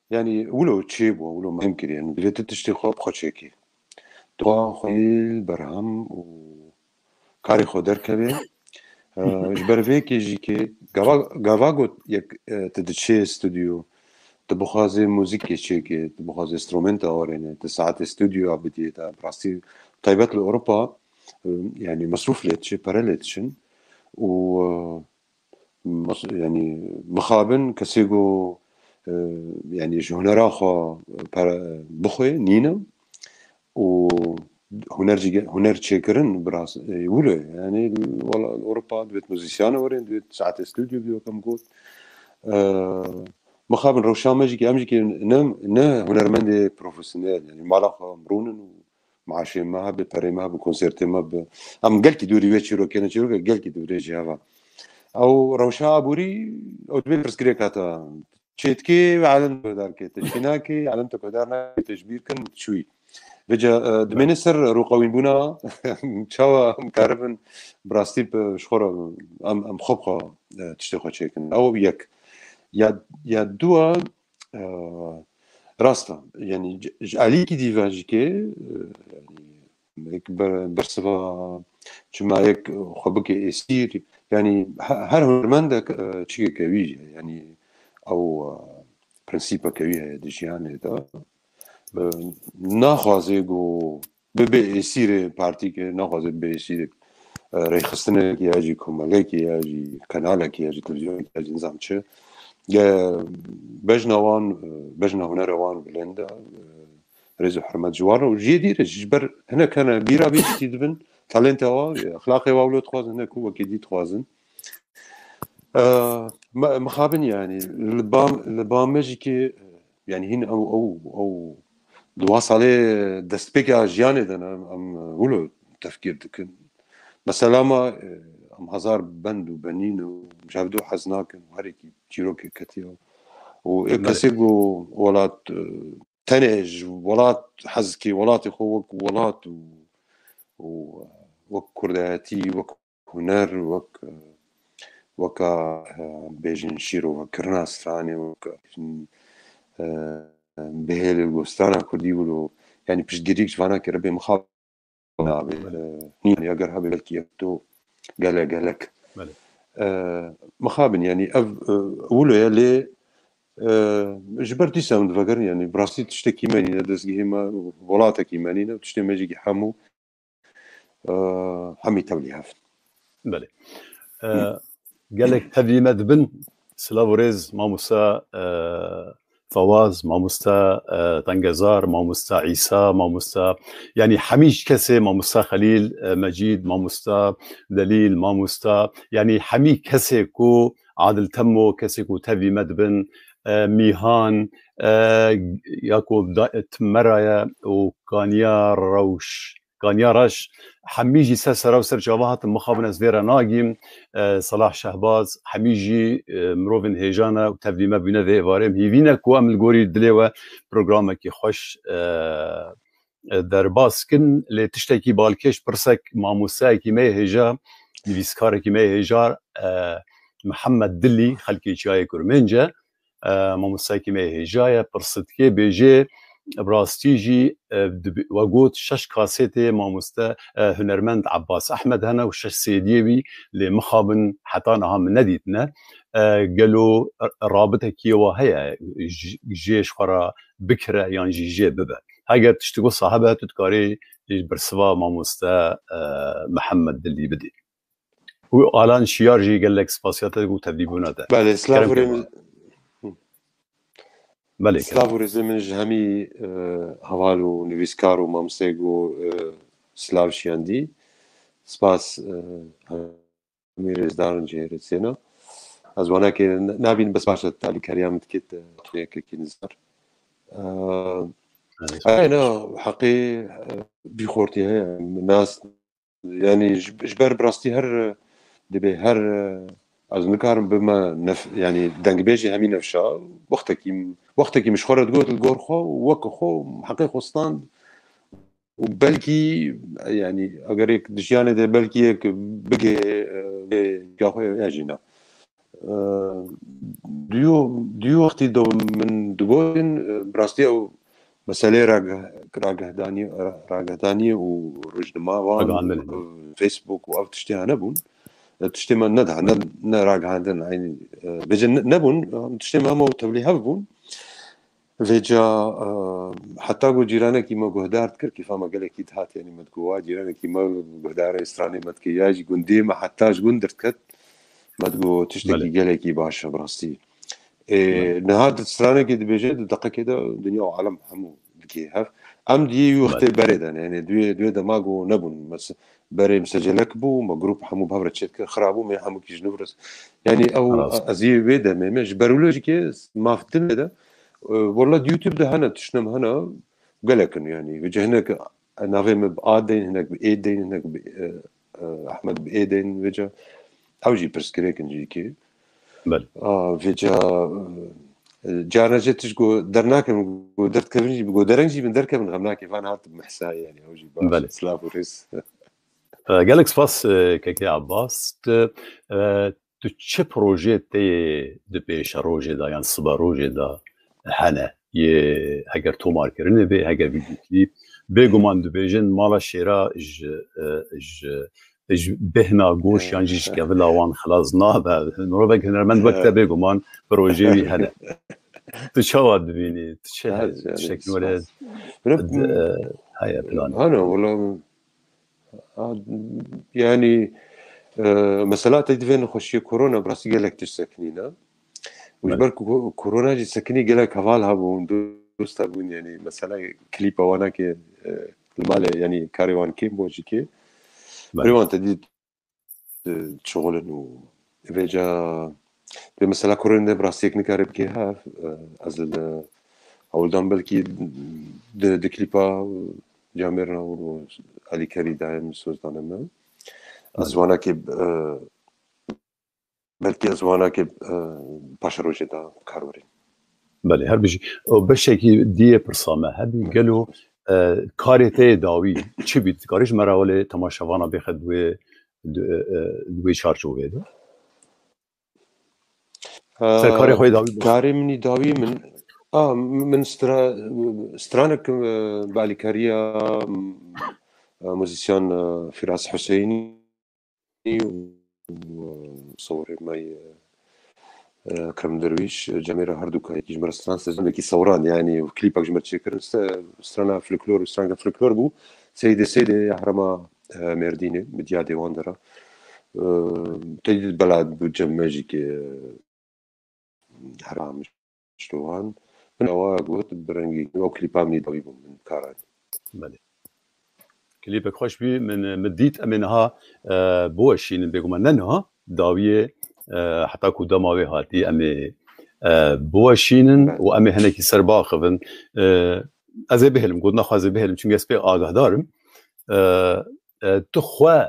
يعني ولو تشيب ولو ما يمكن يعني اللي تشتي خوب خوشيكي دوا خويل برهم وكاري خودر كبير جبرفيكي جيكي غاواغو يك تدشي استوديو تبخازي موسيقى شيكي تبخازي انسترومنتا اوريني تساعات استوديو ابدي تا براستي طيبات لاوروبا يعني مصروف ليتشي باراليتشن و يعني مخابن كسيغو يعني جونراخو بخوي نينا و هنر تشيكرن براس يقولوا يعني والله اوروبا دوت موزيسيان ورين دوت ساعات استوديو بيو كم قلت مخابن روشان ماجيكي امجيكي نه هنرمند بروفيسيونيل يعني مالها مرونن مع شيء ما ببري ما بكونسرت ما ام قلت دوري ويتشيرو كان شيرو قلت دوري جافا او روشا بوري او تبي برسكريكاتا تشيتكي علم داركي تشيناكي علم تقدرنا تجبير كان شوي بجا دمنسر روقوين بونا تشاوا مكاربن براستيب شخورا ام خبقه تشتخو تشيكن او يك يا دوا راستا يعني عليكي ديفاجيكي يعني برسبا شما يك خبك يسير يعني هر هنرمندك تشيكي كويجي يعني او برنسيبا كويجي ديجياني دا ناخوازه گو به اسیر پارتی که ناخوازه به اسیر ریخستنه که یاجی کماله که یاجی کاناله که یاجی تلویزیون که یاجی نظام چه بجنا هنروان بلنده رزو حرمت جوار و جدی رجبر هنا كان بيرا بيشتي دبن تالنت وا اخلاقي واولو تخوازن هنا كو كدي تخوازن مخابن يعني البام ماجيكي يعني هنا او دواصله دستبيكا جياني دنا ام ولو تفكير دكن مثلا ما ام هزار بند وبنين وجابدو حزناك وهريكي تشيروكي كتيو وكسيغو ولات تنج ولات حزكي ولات خوك ولات وكرداتي وهنر وكا بيجن شيرو وكرنا ستراني وك بهل الوستانا كردي ولو يعني بيش جريكش فانا كربي مخاب نين يقر هبي بلكي تو قالك مخابن يعني اولو يلي جبرتي ساوند فكر يعني براسي تشتكي ماني دزغي ما ولاتك ماني وتشتي ماجي حمو حمي توليهاف بله قالك تبي بن سلاوريز ماموسا فواز ماموستا تنگزار ماموستا عيسى ماموستا يعني حميش كسي ماموستا خليل مجيد ماموستا دليل ماموستا يعني حمي كسي كو عادل تمو كسي كو تبي مدبن ميهان ياكو تمرايا وكانيا روش كانيا رش حميجي سسرا وسر جواهات مخابن ازفيرا ناجيم صلاح شهباز حميجي مروفن هيجانا وتبديما بينا ذي وارم هيفينا كو ام الغوري دليوا برنامجي خوش درباس كن اللي تشتكي بالكيش برسك ماموساي كي مي هيجا نيفيسكار كي مي هيجار محمد دلي خلكي جاي كرمنجا ماموساي كي مي هيجايا برستكي بيجي براستيجي وقوت شش كاسيتي ماموستا هنرمند عباس احمد هنا وشش سيديوي لمخابن حطانا من نديتنا قالوا رابطه كيوا هي جيش خرا بكره يعني جي ببا هاجر تشتغل صاحبها تتكاري برسوا ماموستا محمد اللي بدي والان شيارجي قال لك سباسياتك وتدريبوناته بله سلافوري بله سلافوريزم من جهمي هوالو نويسكارو مامسيغو سلافشياندي سباس ميرز دارن جيرتسينا از وانا كي نابين بس باشا تالي كريام تكيت طريقة كي نزار انا حقي بخورتي هي الناس يعني جبر براستي هر دبي هر از نكارم بما يعني دنگ بيجي همين نفشا وقتك مش خورد قوت الجورخو وكخو حقيقة ستاند وبلكي يعني اقريك دشيانه ده بلكي بقي كاخو ياجينا ديو وقتي دو من دغوين براستي او مسألة راجهداني ورجنما وان فيسبوك وأو تشتيها نبون تشتيما ندها نراجع عندنا يعني بيجي نبون تشتيما هم تبلي هبون فيجا حتى جو جيرانه كيما جهدار تكر كيف ما قال لك يتهات يعني ما تقوا جيرانه كيما جهدار استراني ما تكياج جندي ما حتى جندرت كت ما تقوا تشتكي قال لك باشا براستي نهاد استرانه كده بيجي دقه كده دنيا وعالم همو بكي هف ام دي وقت بردن يعني دوي دماغو نبون بس بري مسجلك بو ما جروب حمو بهبره تشيك خرابو ما حمو كيش نورس يعني او ازي بيدا ما جبرولوجيكي ما فتن ده والله يوتيوب ده هنا تشنم هنا قالكن يعني وجه هناك نافهم بآدين هناك بإيدين هناك أحمد بإيدين وجه أوجي برسكريكن جيكي بله وجه جانا جتش جو درناكم جو درت كبنجي جو درنجي من دركب من غمناكي فانا هات بمحساي يعني أوجي باش سلاف وريس قالك سباس كيكي عباس تو چه پروژه تی دپیش روژه دا یعنی صبح روژه دا هنه یه اگر تو مارکرینه به اگر ویدیو کلیپ بگمان دو بیجن مالا شیرا بهنا گوش یعنی جیش که ولاوان خلاص نه و نورو بک هنرمند وقت بگمان پروژه وی هنه تو چه واد ببینی تو چه شکل ولد هاي بلان انا والله يعني مثلا تدفين نخشي كورونا براسي قالك تسكنينا وجبر كورونا جي سكني قالك هفالها دوستا بون يعني مثلا كليبا وانا كي المال يعني كاريوان كيم بوجيكي بريوان تديد شغل انه فيجا مثلا كورونا براسي نكارب كي هاف ازل اول دامبل كي د كليبا جامرنا و علي كاري دايم سوزدانما ازوانا كي بلكي ازوانا كي باشروجي دا كاروري بله هر بيجي بشكي دي برسامه هبي قالوا كاريتي داوي چي بيت كاريش مراوله تماشاوانا بخد دوي شارجو ويدا كاري خوي داوي كاري مني داوي من سترانك بالي كاريا موزيسيان فراس حسيني وصوري ماي كرم درويش جميرة هردوكا يجي جمرة ستران سجن كي صوران يعني وكليبك جمرة شكر سترانا فلكلور وسترانك فلكلور بو سيدي حرما مرديني بديا ديوان درا تجد بلاد بجماجي كي حرام شلوان من أوا قوت برنجي أو كليبا مني داوي من كاران بله كليبك خوش بي من مديت أمنها بوشين بيقوم ننها داوية حتى كودا ماوي هاتي أمي بوشين وأمي هناك سرباخفن أزي بهلم قلنا خازي بهلم چون جسبي آگاه دارم تخوا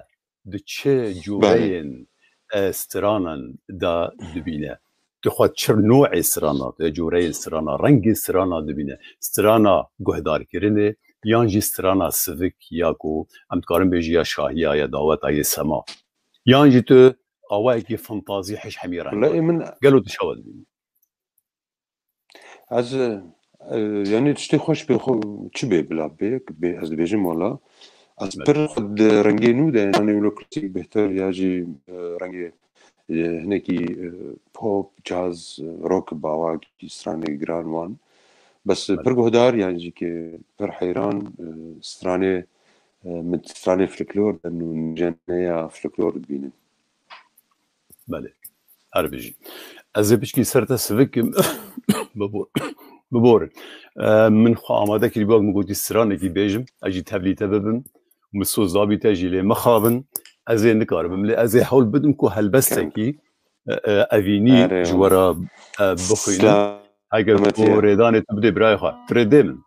دچه جورين استرانن دا دبينه تخوا چر نوع استرانا جورين استرانا رنگ استرانا دبينه استرانا گهدار کرنه یانجی استرانا سویک یا کو امتکارم بیجی یا شاهی یا دعوت ای سما یانجی تو آوائي كي فانتازي حش حميران لا من قالوا تشاول از يعني تشتي خوش تشبه بلا بيك از بيجم ولا از بر خد رنگي نو ده يعني ولو كرتي بهتر ياجي رنگي هناكي بوب جاز روك باواكي ستراني جران وان بس برگهدار يعني كي بر حيران ستراني من ستراني فلكلور انه جنيا فلكلور بينن بله هر بيجي از بيجي سرتا سويك ببور من خو آماده كي باغ مگوتي ستراني كي بيجم اجي تبليته ببم مسوز ضابطه جيله مخابن از نكاربم لي از حول بدم كو هلبستكي افيني جورا بخوينا هاي ريدان تبدي برايخه تردم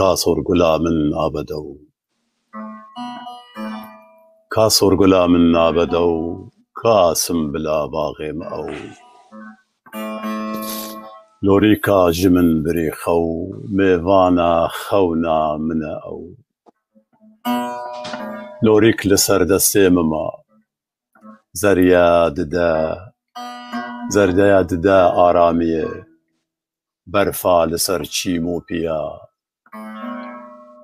كاسور غلام عبدو كاسور غلام عبدو كاسم بلا باغم او لوريكا جمن بريخو ميفانا خونا من او لوريك لسر دستيمما زريا ددا آرامية برفا لسر چیمو پیا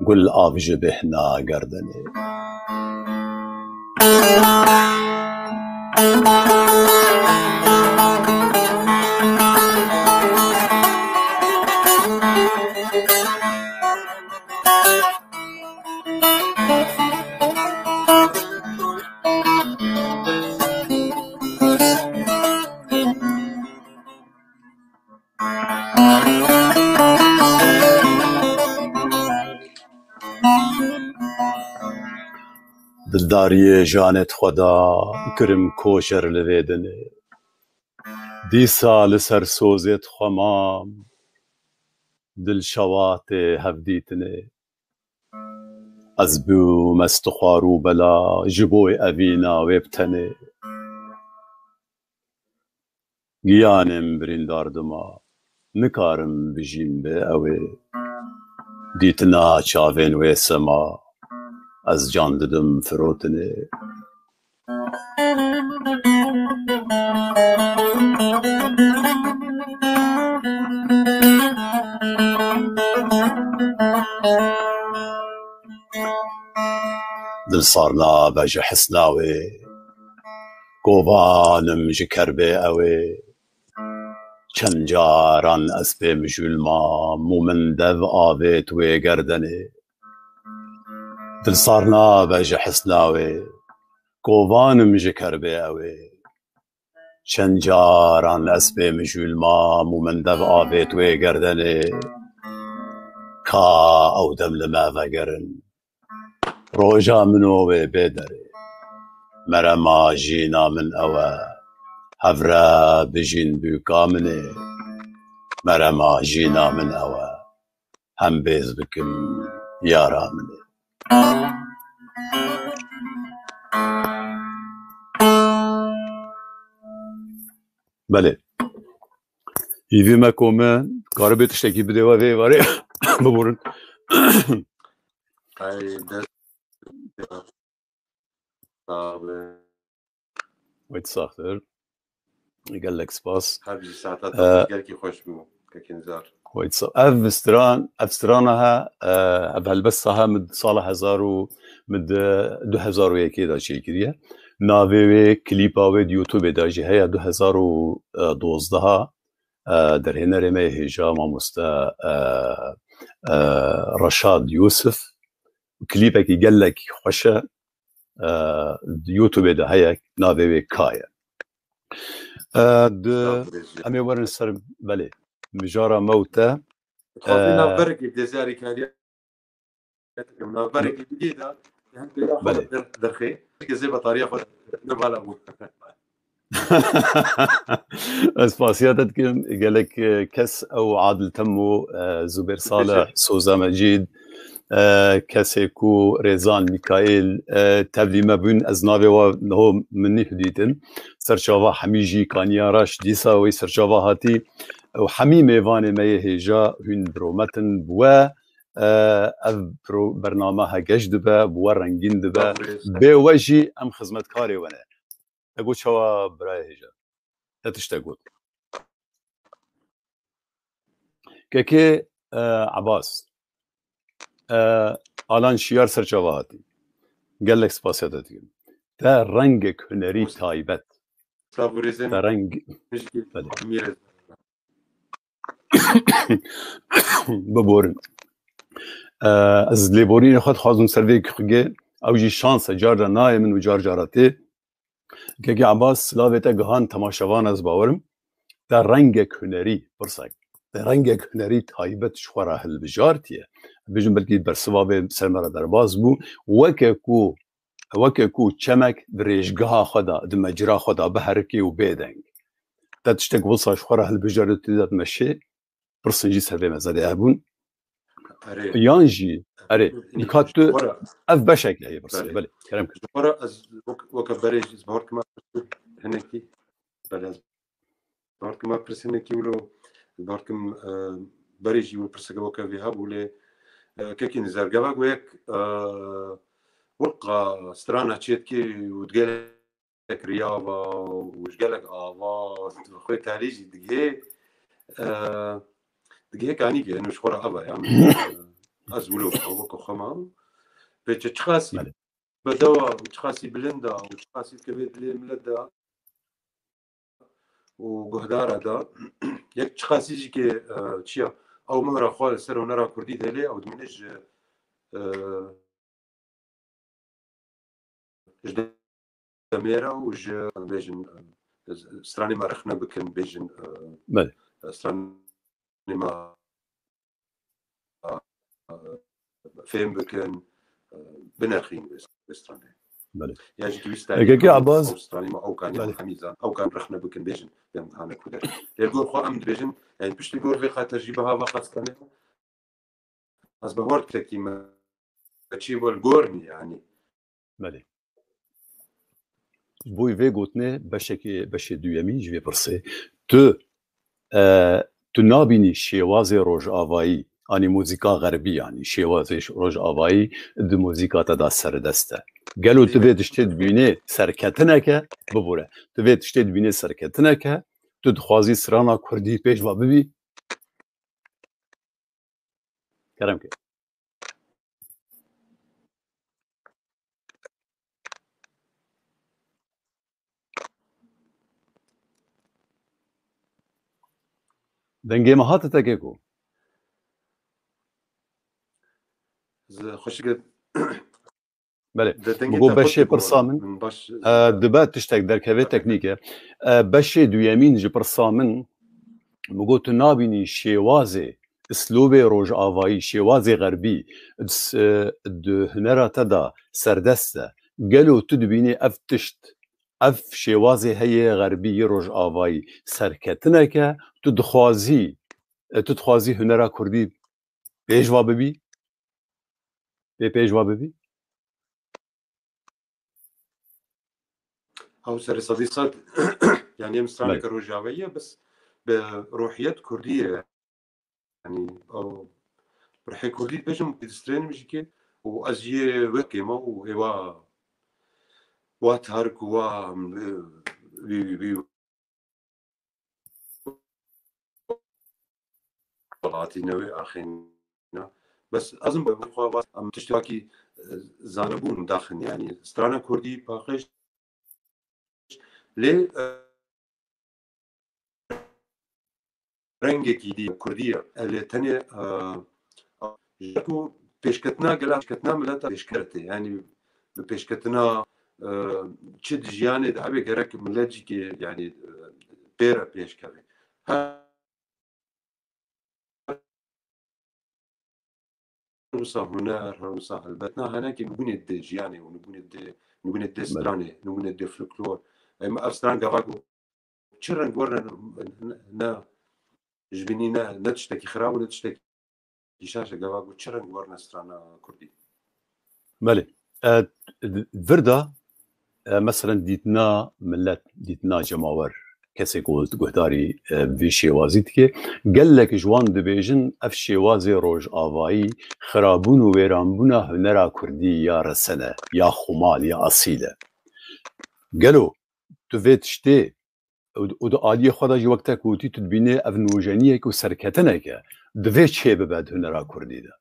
گل آبج بهنا گردنه دلداری جانت خدا کرم کوشر لویدنه دیسا لسر سوزت خمام دل شوات هفدیتنه از بو مستخارو بلا جبوی اوینا ویبتنه گیانم برینداردما نکارم بجیم به اوه دیتنا چاوین وی سما از جان ددم فروتنه دل صارنا بجه حسناوي قوبانم جكربي اوي چند جاران اسب مجولما مومندو آويت وي گردني دل صارنا بجه حسناوي قوبانم جكربي اوي چند جاران اسب مجولما مومندو آويت وي گردني كا او دم لما وگرن روجا منو بدري مرما جينا من أوا هفرا بجين بوكامني مرما جينا من أوا هم بيز بكم يارا مني بله يفي ما كومان قاربي تشتكي بدوا في واري ببورن ويت صاحر قال لك سباس هذه ساعات قال كي خوش بو ككنزار ويت صاحر افسترانها بهالبسها مد صالح هزار و مد 2001 دا شي كده ناوي كليبا و يوتيوب دا جي هي 2012 در هنا رمي هجا ما مستا رشاد يوسف كليبا كي قال لك خوشه يوتيوب ده هيك ناوي كايا امي ورن سر بله مجارة موتى نابرك دزاري كان نابرك جديدة بله درخي زي بطارية نبالا اسباسياتك قال لك كس او عادل تمو زبير صالح سوزا مجيد كاسيكو ريزان ميكائيل تبلي مبون ازنابي وهو مني حديدن سرشافا حميجي كانياراش ديسا وي سرشافا هاتي وحمي ميفاني مي هيجا هن برومتن بوا برو برنامجها جشدبه بوا رنگين دبه بوجي ام خدمت كاري وانا اقول شوا براي هيجا تشتاقول كيكي عباس الان شیار سرچاواتی قال لك سپاسیاتتی تا رنگك هنری تایبت تا رنگ ببورن از لیبورین خود خواهدون سروی که او جی شانس جار نای من و جار جاراتی که عباس لاویتا گهان تماشاوان از باورم تا رنگك هنری برسک تا رنگك هنری تایبت شوره هل بجارتیه بيجن بلكي برسوابه سلمرا درباز بو وككو چمك دريجها خدا دمجرا خدا بحركي وبيدنگ تشتك وصا شخرا هالبجارة تدات مشي برسنجي سلبي مزادي أبون يانجي أري نكاتو أف بشك هي برسنجي بلي كلام كده ورا وكبريج زبهر كما هنكي بلا زبهر كما برسنكي ولو زبهر كم بريجي وبرسكا وكافيها بولي كيكين زرقاء ويك ورقة سترانا تشيتكي وتقالك رياضة وتقالك آواز خوي تاريجي دقيه دقيقة يعني إنه شخورة أبا يعني أزولو أو كخما بتشخاصي بدوا وتشخاصي بلندا وتشخاصي كبير اللي ملدا وجهدارة دا يك تشخاصي جيكي تشيا أو مرة خال سر ونرى كردي دلي أو دمنج جدميرة وج بيجن استراني ما رخنا بكن بيجن استراني ما فهم بكن بنرخين بستراني يعني جوستاني عباس استراني ما أو كان حميزة أو كان رخنا بكن بيجن بيم هانا كودر يقول خو أمد بيجن يعني بيش تقول في خاطر جيبها وقت استراني از بهورت كي ما تشي والجورني يعني مالي بوي في قوتني باش دويامي جوي برسي تو نابيني شيوازي روج آفاي اني موزيكا غربي يعني شيوازي روج آفاي دو موزيكا تدا سردسته قالوا تبي تشتد بيني سركتنك ببوره تبي تشتد بيني سركتنك تدخوازي سرانا كردي بيش واببي كرمك دنگه ما هات تاكيكو خوش قد بله بگو بشه پرسامن دبات تشتك دركبه تكنيكه بشه دويامين جي پرسامن بگو تو نابيني شيوازي اسلوب روج آوایی شیوازی غربی دو هنرا تدا سردسته گلو تو دبینی اف تشت اف شیوازی هی غربی روج آوایی سرکتنه که تو دخوازی هنرا کردی پیشوا ببی پیشوا ببی او سر صديقات يعني مستعمل كروجاويه بس بروحيات كرديه يعني او روحي كرديه بيجم بيدسترين مشكي وازيه وكيما وهوا واتهارك و بي طلعتي نوي اخينا بس اظن بخوا ام تشتاكي زانبون داخل يعني سترانا كردي باقيش لي رنگێکی دی کوردیە لێتەنێ و پێشکەتنا گەلا پێشکەتنا ملەتە پێشکەتێ ینی بە پێشکەتنا چ ژیانێ دابێ گەرەک ملەتێکی ینی پێرە پێشکەوێ هەروسا هونەر هەروسا هەلبەتنا هەنێکی نبوونێت دێ ژیانێ و نبوونێت دێ سترانێ نبوونێت دێ فلکلۆر ئەمە ئەفستان گەڕاک چ ڕەنگ وەرە نە جبيني نتشتكي خراب ونتشتكي شاشة قواقو تشرن ورنا سترانا كردي مالي فردا مثلا ديتنا ملت ديتنا جماور كسي قلت قهداري في شيوازيت كي قال لك جوان دبيجن اف شيوازي روج آوائي خرابون و ويرانبونا هنرا كردي يا رسنة يا خمال يا أصيلة قالوا تفيت شتي و عادی خدا جی وقتا کوتی تدبینه اف نوجانیه که سرکتنه که دوی چه ببد هنرا کردی ده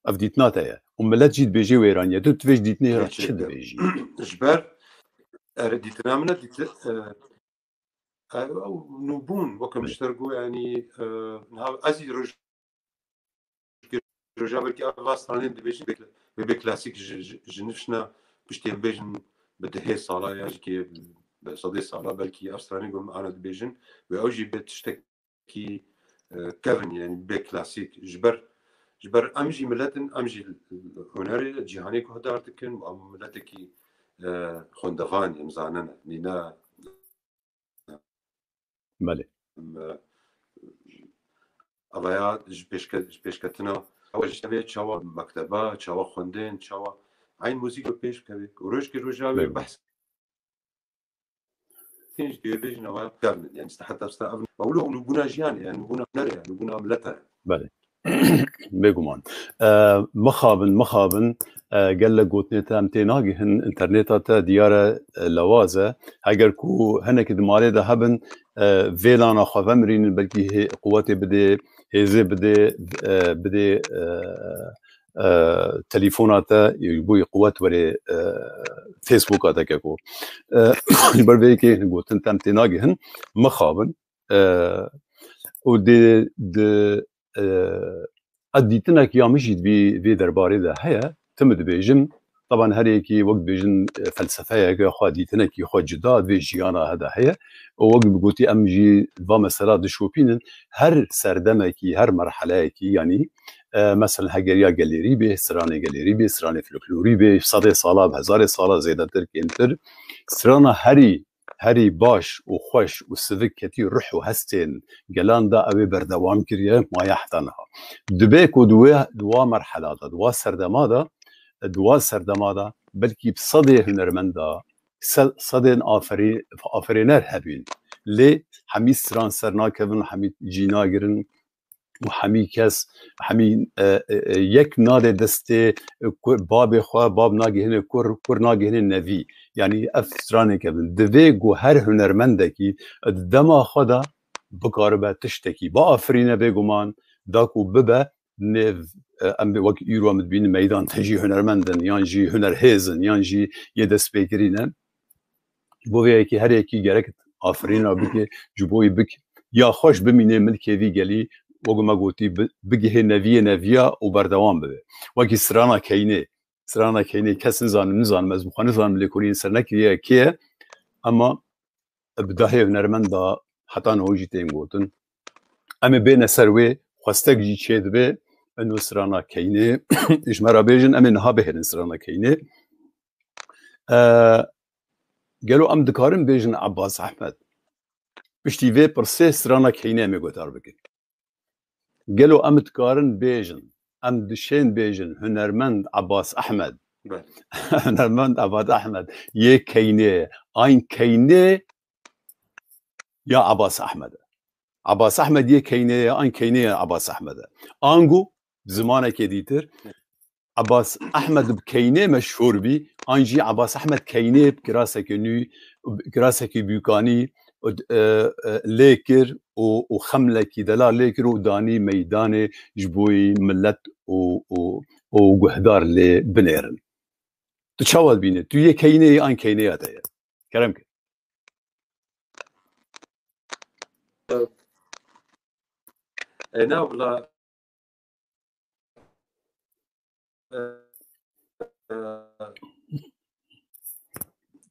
اف دیتنا تایه و ملت جید بیجی ویرانیه تو تویش دیتنه را چه ده بیجی جبر دیتنا منه نوبون وکم اشترگو یعنی ازی رجا بلکی افاستانه ده بیجی به کلاسیک جنفشنا بشتیم بیجن بدهه سالا یعنی که بصدي صعبة بلكي أستراني قم أنا دبيجن وأوجي بتشتكي كفن يعني بكلاسيك جبر أمجي ملتن أمجي هنري جهاني كهدارتكن وأم ملتكي خندفان يمزاننا نينا مالي أبايات جبشكتنا أول شيء شوا مكتبة شوا خندين شوا عين موسيقى بيش كبي وروج كروجاوي بحث بيجن او يعني استحتى استقبل بقولوا نبونا جيان يعني نبونا نرى يعني نبونا ملتها بله بگومان مخابن قال لك قوتني تامتيناغي هن انترنتا تا ديارة لوازة اگر كو هنك دماري ده هبن فیلانا خواه مرین بلکی قوت بده هزه بده تليفوناتا يبوي قوات وري فيسبوكاتا كاكو البربي كي نقول تم تناجهن مخابن ودي اديتنا كي مشيت في درباري ده هيا تمد بيجم طبعا هريكي وقت بيجن فلسفه كي خو اديتنا كي خو جدا في جيانا هذا هيا وقت بقولتي امجي با مساله دشوبين هر سردمكي هر مرحله كي يعني مثلا هگریا گالری به سرانه گالری به سرانه فولکلوری به 100 ساله به 1000 ساله زیاده تر کمتر سرانه هری باش و خوش و سوک کتی روح و هستین گلان دا اوی بردوام کریه ما یحتنها دبه کو دوا مرحله دا دوا سردما دا بلکی بصدی هنرمندا صدین آفرینر هبین لی همی سران سرنا کبن همی جینا گرن و همی کس همی یک ناده دسته باب خواه باب ناگهنه کر ناگهنه نوی یعنی افسرانه کبن دوی گو هر هنرمنده کی دما خدا بکاربه تشتکی با آفرینه بگمان داکو ببه نو ام وقت ایرو هم بین میدان تجی هنرمندن یان جی هنرهیزن یان جی یه دست بگیرینن بویه که هر یکی گرک آفرینه بگه جبوی بک یا خوش بمینه ملکه وی گلی وقت ما قلتي بجه نوية وبردوام به وقت سرنا كينه كسر نزان مزبوخ نزان ملكورين سرنا كيه أما بداهي هنرمند دا حتى نوجي تيموتن أما بين سروي خستك جي شيد به إنه سرنا كينه إيش مرا بيجن أما نها بهرن سرنا كينه قالوا أم دكارم بيجن عباس أحمد بشتي في برسي سرنا كينه ميقوتار بكي قالوا أم تقارن بيجن أم دشين بيجن هنرمند عباس أحمد هنرمند عباس أحمد يه كينه أين كينه يا عباس أحمد يه كينه أين كينه يا عباس أحمد أنجو زمانه كديتر عباس أحمد بكينه مشهور بي أنجي عباس أحمد كينه بكراسك نو كراسك بيوكاني ليكر وخملة كدلا ليكر وداني ميدان جبوي ملت وجهدار لبنيرن تشاول بينه تو يكينه أن كينه هذا كلامك أنا ولا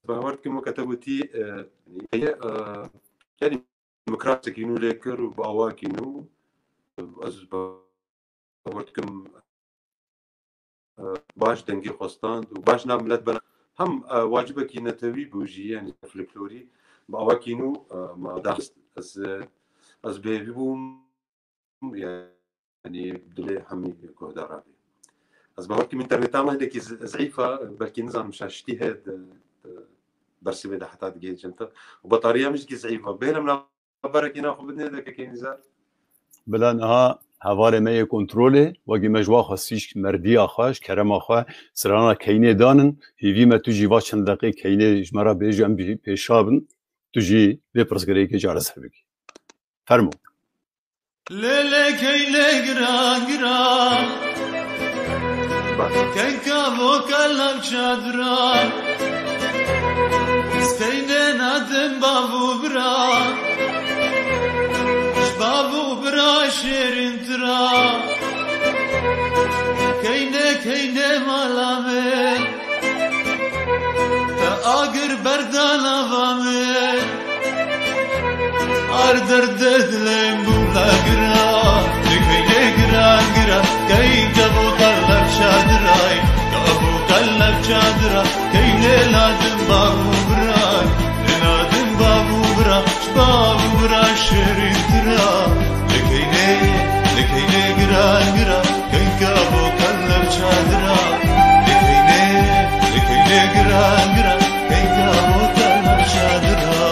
باورت كم كتبتي هي يعني مكراسك ينو ليكر وبأواك ينو از باورت كم باش دنگي خواستان وباش نعملت بنا هم واجبك ينتوي بوجي يعني فلكلوري بأواك ينو ما داخل از بيبوم يعني بدلي حمي كهدار از باورت كم انترنت عمل هيك ضعيفة بلكي نظام مش اجتهاد برسي بدا حتى تجيج انت وبطاريه مش ضعيفه بينما بركي ناخذ بدنا هذاك كاين نزار بلا نها هوار ما كنترول وقي مجوا خاصيش مردي اخاش كرم اخا سرانا كاينه دانن هيفي ما تجي واشن دقيق كاينه جمره بيجي ام بيشابن تجي بيبرسغري كي جارس حبك فرمو ليلة كاينه غرا كاين كابو كلام شادرا استينا نادم بابو برا بابو برا شيرين ترا كينه مالامي تاقر بردانا فامي اردر ددلين بولا قرا كينه قرا كي جابو قلب شادراي جابو قلب شادرا كينه نادم بابو برا نادم بابو برا بابو برا شيرين ترا لكينه قرا كي جابو قلب شادرا لكينه قرا كي جابو قلب شادرا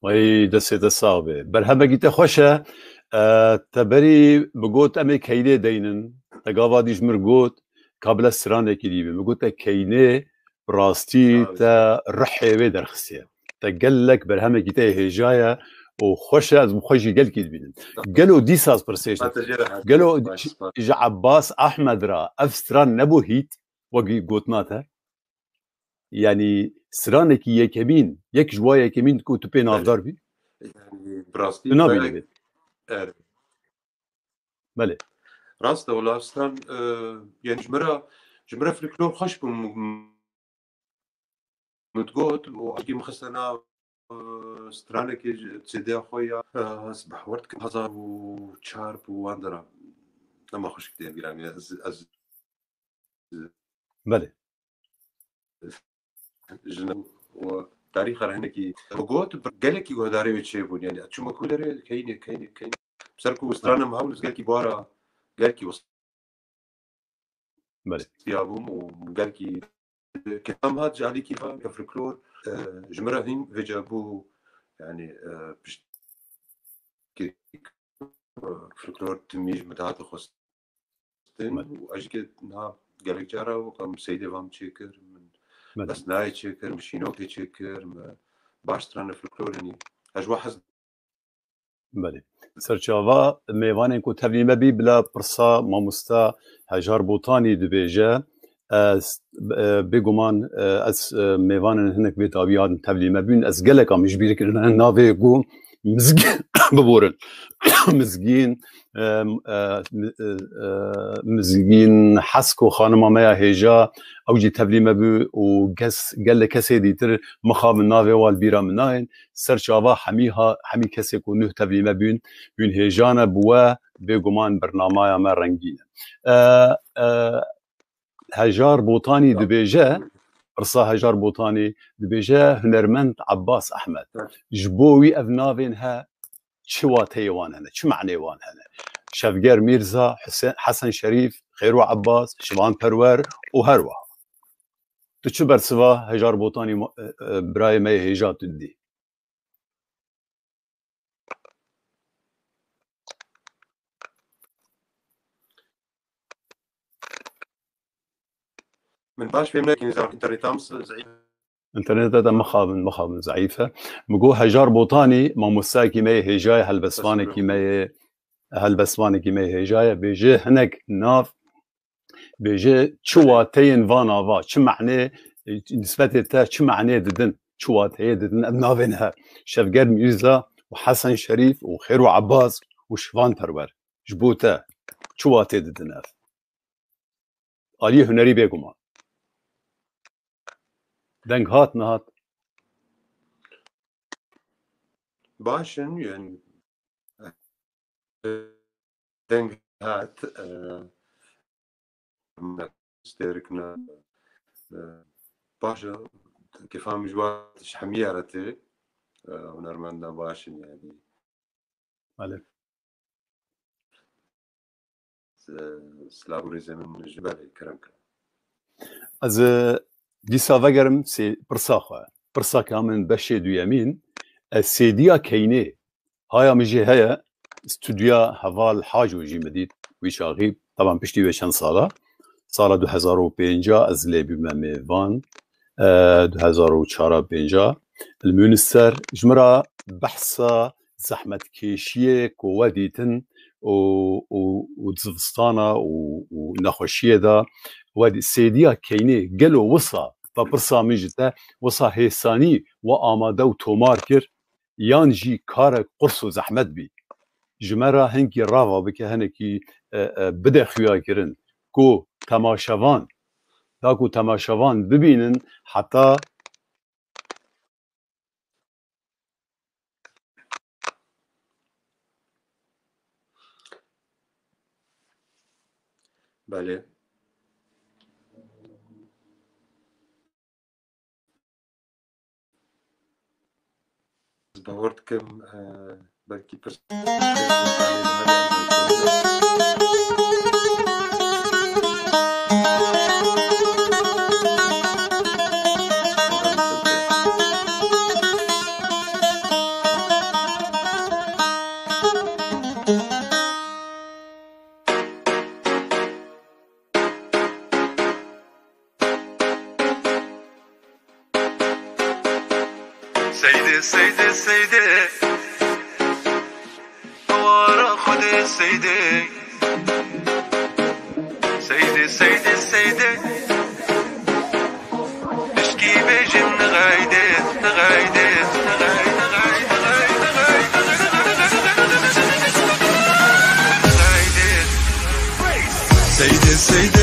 وای دەسێ دەساوێ بەرهەمەگیتە خۆشە تەبەری بگوت ئەمێ کەینێ دەینن تەگاوا دیژمر گوت کابلە سرانێکی دیبێ بگوتە کەینێ ڕاستی تە ڕحێوێ دەرخسیە تە گەلێک بەرهەمێکی تە هێژایە و خۆشە ئەز خۆشی گەلکی دبینن گەلۆ دیساز پرسێش گەلۆ ژە عەباس ئەحمەدرا ئەف ستران نەبوو هیت وەگی گوتناتە یعنی سرانێکی یەکەمین یەک ji وا yekemîn ku tu pê navdar bî tu nabînî vê belê rast e welastan yani ji me re folklor xweş bû got û êgî min xiste nav stranekê CD-ya xwe ya bi hewar dikim 1004 û wan de re nema xweş diyê giranî ez belê تاریخ هنگی بگوت گلکی گوداری و چه بود یعنی چون مکول داره کینه بسرکو استرانم هاولس گلکی بارا گلکی وست بله یابوم و گلکی کم هات جالی کی فولکلور جمره هین وجابو یعنی فولکلور تمیج مدات خواستن و اجی نه گلک جارا و کم سیده وام چیکر بس ناي تشكر مشينوكي تشكر باش تران فولكلور يعني اجوا حز بله سرچاوا میوانین کو تبلیمه بی بلا پرسا ماموستا هجار بوتانی دبیجه بگمان از میوانن هنک بیت آبیان تبلیمه بین از گله کامش بیره کردن ناوی گو مزگین ببورن مزگین حسک و خانمامه هیجا اوجی تبلیمه بی و گله کسی دیتر مخاب ناوی وال بیرا مناین سرچاوا همی کسی کو نه تبلیمه بین هیجانه بوا بگمان برنامه ما رنگینه هجار بوطاني دبيجه رصا هجار بوطاني دبيجه هنرمند عباس احمد جبوي ابنافينها شواتي وان هنا شو معنى وان هنا شفقر ميرزا حسن شريف خيرو عباس شبان پرور وهروه تشبر سوا هجار بوطاني براي ما هيجات الدي من باش فهمنا كي نظام انترنت ضعيف انترنت هذا مخابن ضعيفه مقو هجار بوطاني ما مساكي ما هيجاي هالبسواني كي ما هيجاي بيجي هناك ناف بيجي شواتين فانافا شو معنى نسبة تا شو معنى ددن شواتين ددن ابنافينها شفقر ميرزا وحسن شريف وخيرو عباس وشفان پرور جبوتا شواتين ددن آلي هنري بيقوما دنگ هات نهات باشن يعني دنگ هات استيركنا باشا كيف عم جوات حميرتي ونرمنا باشن يعني مالك سلابوريزم من الجبال كرمك از دیسا وگرم سی پرسا کامن بشه دو یمین سیدیا کینه هایا مجی هیا استودیا حوال حاج وجی مدید ویشاغیب طبعا پشتی و چند سال 2005 از لیبی میوان 2004 المونستر جمرا بحثا زحمت کشیه کو ودیتن و زفستانا و نخوشیه دا ودي سيديا كيني قالوا وصا فبرصا مجتا وصا هيساني وآماده وتوماركر يانجي كارك قرصو زحمت بي جمرا هنكي رافا بك هنكي بدا خيا كرن كو تماشوان تاكو تماشوان ببينن حتى بله باورت كم بلكي سيدي ورا خدي سيدي اشكي بيجي من غايدي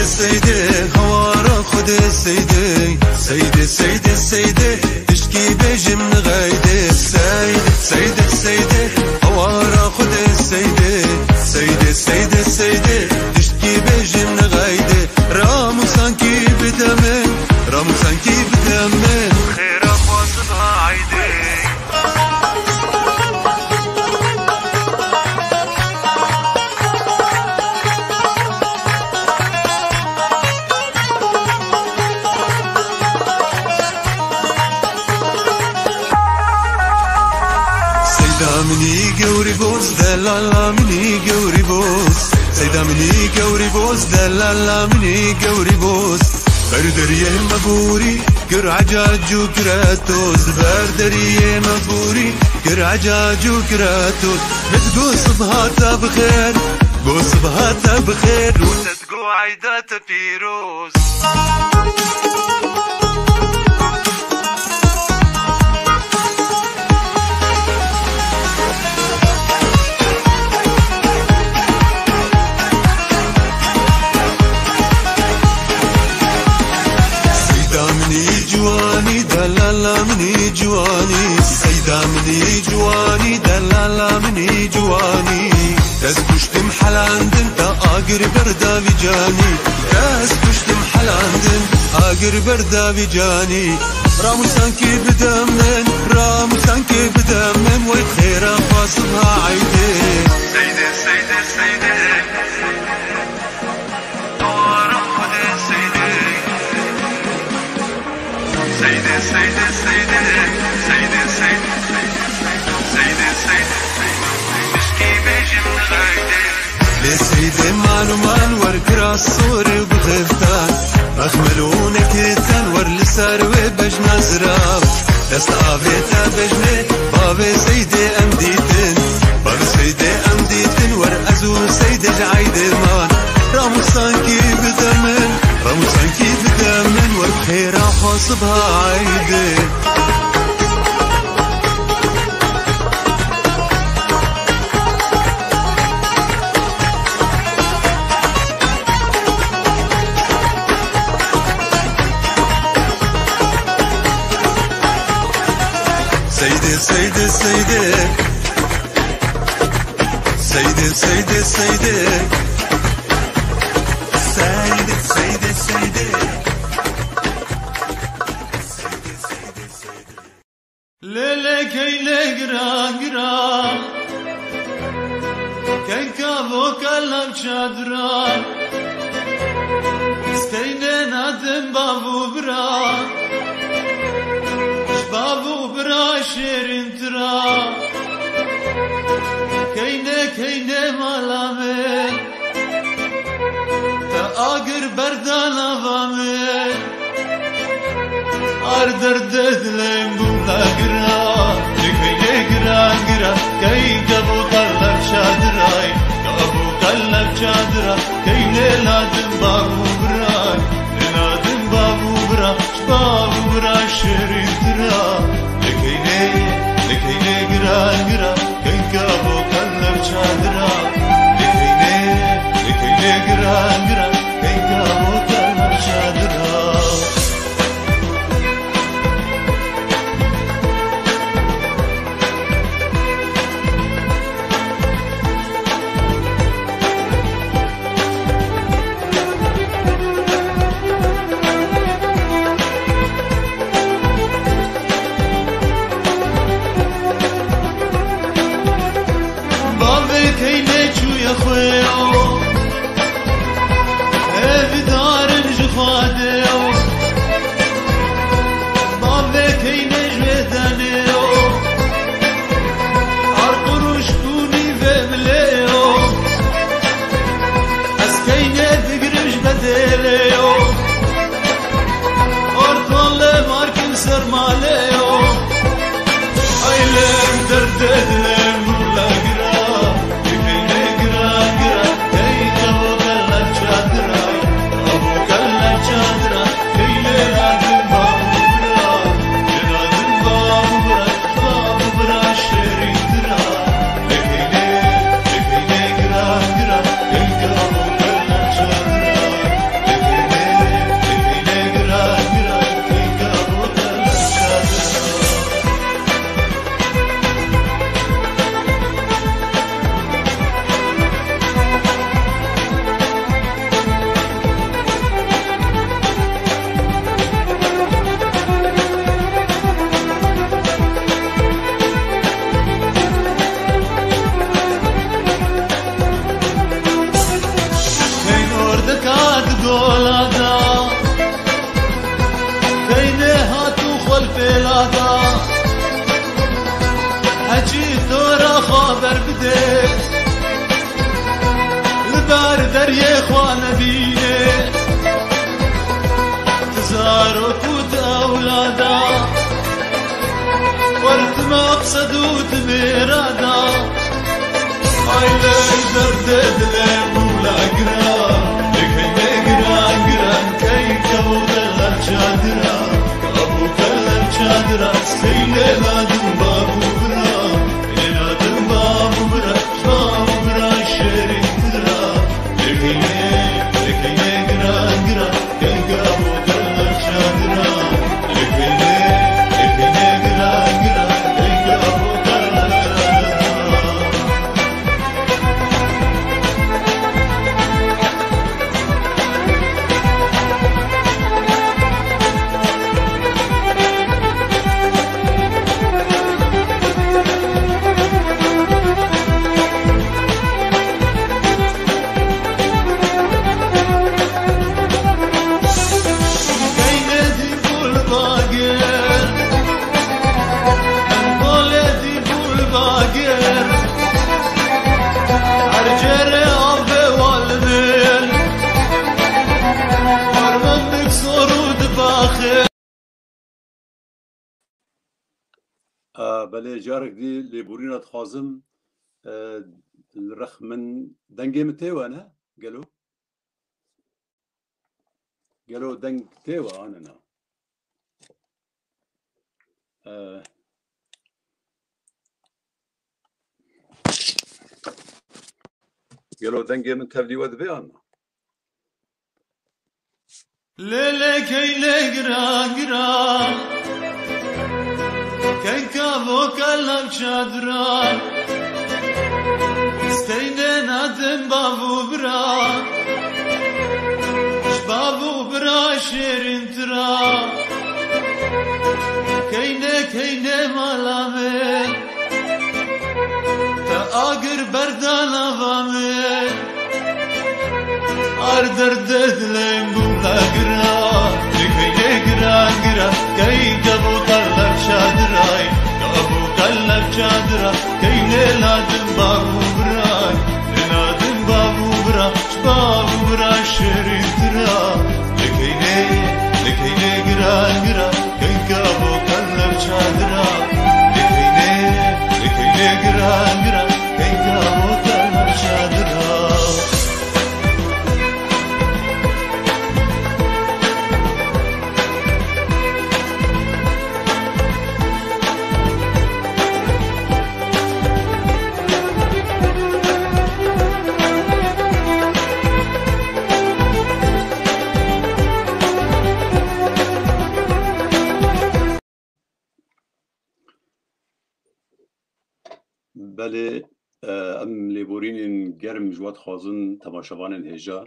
سيدي هوارا خدي سيدي اشكي بيجي من غايدي سيدي هوارا خدي سيدي اشكي بيجي من غايدي رامو سانكي بدمن خيرا واصلها عيدي مني قوري بوس دلالا مني قوري بوس سيدا مني قوري بوس دلالا مني قوري بوس بردريه مبوري كر عجاج وكراتوز بردريه مبوري كر عجاج وكراتوز بتقول صبحاتها بخير قول صبحاتها بخير وتتقو عيداتها فيروز جواني دلالا مني جواني سيدا مني جواني دلالا مني جواني تسكشتم حلاندن تا آقر بردا بجاني تسكشتم حلاندن آقر بردا بجاني راموسانكي بدمن راموسانكي بدمن ويخيرا فاصلها عيدي سيدي سيدي سيدي سيدي سيدي سيدي سيدي سيدي سيدي مشكي بيجي من غايدي لسيدي مالو مال ورقرا الصوري وبغفتان أخملونك التنور لساروي بجنا زراب دستعبيتا بجني بابي سيدي أمديتن بابي سيدي أمديتن ورقزو سيدي جعيدي مان راموسانكي بدمن راموسانكي بدمن والخير حاصبها عيدي سيدي سيدي سيدي سيدي سيدي سيدي سيدي سيدي سيدي ليلة كيلة قرا قرا كي كابو كلام شادرا سكينة نادم بابو برا شبابو برا شيرين ترا كينة كينة مالامي آگر بردان آوامه آردر ددلم بولا گرا نکوی گرا گرا کی کبو قلب شادرای کبو قلب شادرا کی نلادم بابو برای نلادم بابو برا شبابو برا شیرین ترا نکوی گرا گرا کی کبو قلب شادرا نکوی گرا گرا جرادا Aile derde dile bula gira Lekene gira gira Kay kavukalar çadıra Kavukalar çadıra Seyle ladım babu bıra Eladım babu bıra Babu bıra şerifira Lekene gira gira Kay kavukalar çadıra Lekene gira gira Kay kavukalar çadıra بله جارك دي لبورينا تخازم الرخ من دنجي متيوه انا قالوا دنج تيوه انا قالوا دنجي من تبلي ودبي انا Lele keyle gira gira Kenka vokalam çadra İsteyden adım babu bra Babu bra şerin tıra Keyne malame Ta agır berdan avame Ardır dedlem bula gira Lekene gira gira Kay kavukalar çadıray Kavukalar çadıra Keyne ladım babu bra Ladım babu bra Babu bra şerin tıra Lekene gira gira Kay kavukalar çadıra Lekene gira gira Kay kavukalar çadıra بله ام لیبورین گرم جواد خازن تماشاوان هجا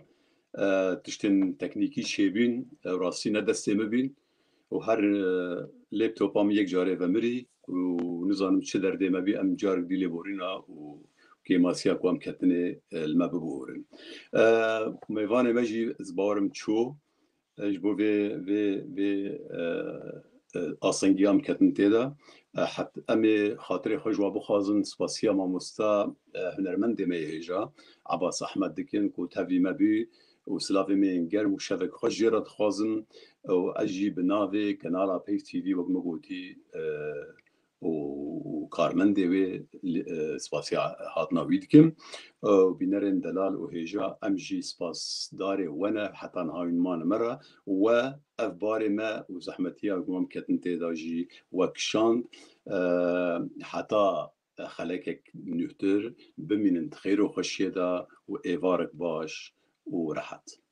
تشتن تکنیکی شیبین راستی ندسته مبین و هر لپتوپ هم یک جاره و مری و نزانم چه درده مبی ام جار دی لیبورینا و کیماسیا کوام کتنه المببورن میوان مجی زبارم چو جبو و آسنگیام کتن تیدا حتی امی خاطر خجوا بخوازن سپاسیا ماموستا هنرمند میهجا عباس احمد دکن کو تاوی مبی و سلاوی من گرم و شبک خوش جرات خوازن و اجی بناوی کنالا پیف تیوی وقت مگوتی و کارمنده و سپاسیا هاتنا ویدکم و بینرین دلال و هجا امجی سپاس داره ونه حتی نهاین مان مرا و افبار ما و زحمتیا گوام کتن تیداجی وکشاند حتی خلقك نوتر بمين خير و خوشيدا و ايوارك باش و راحت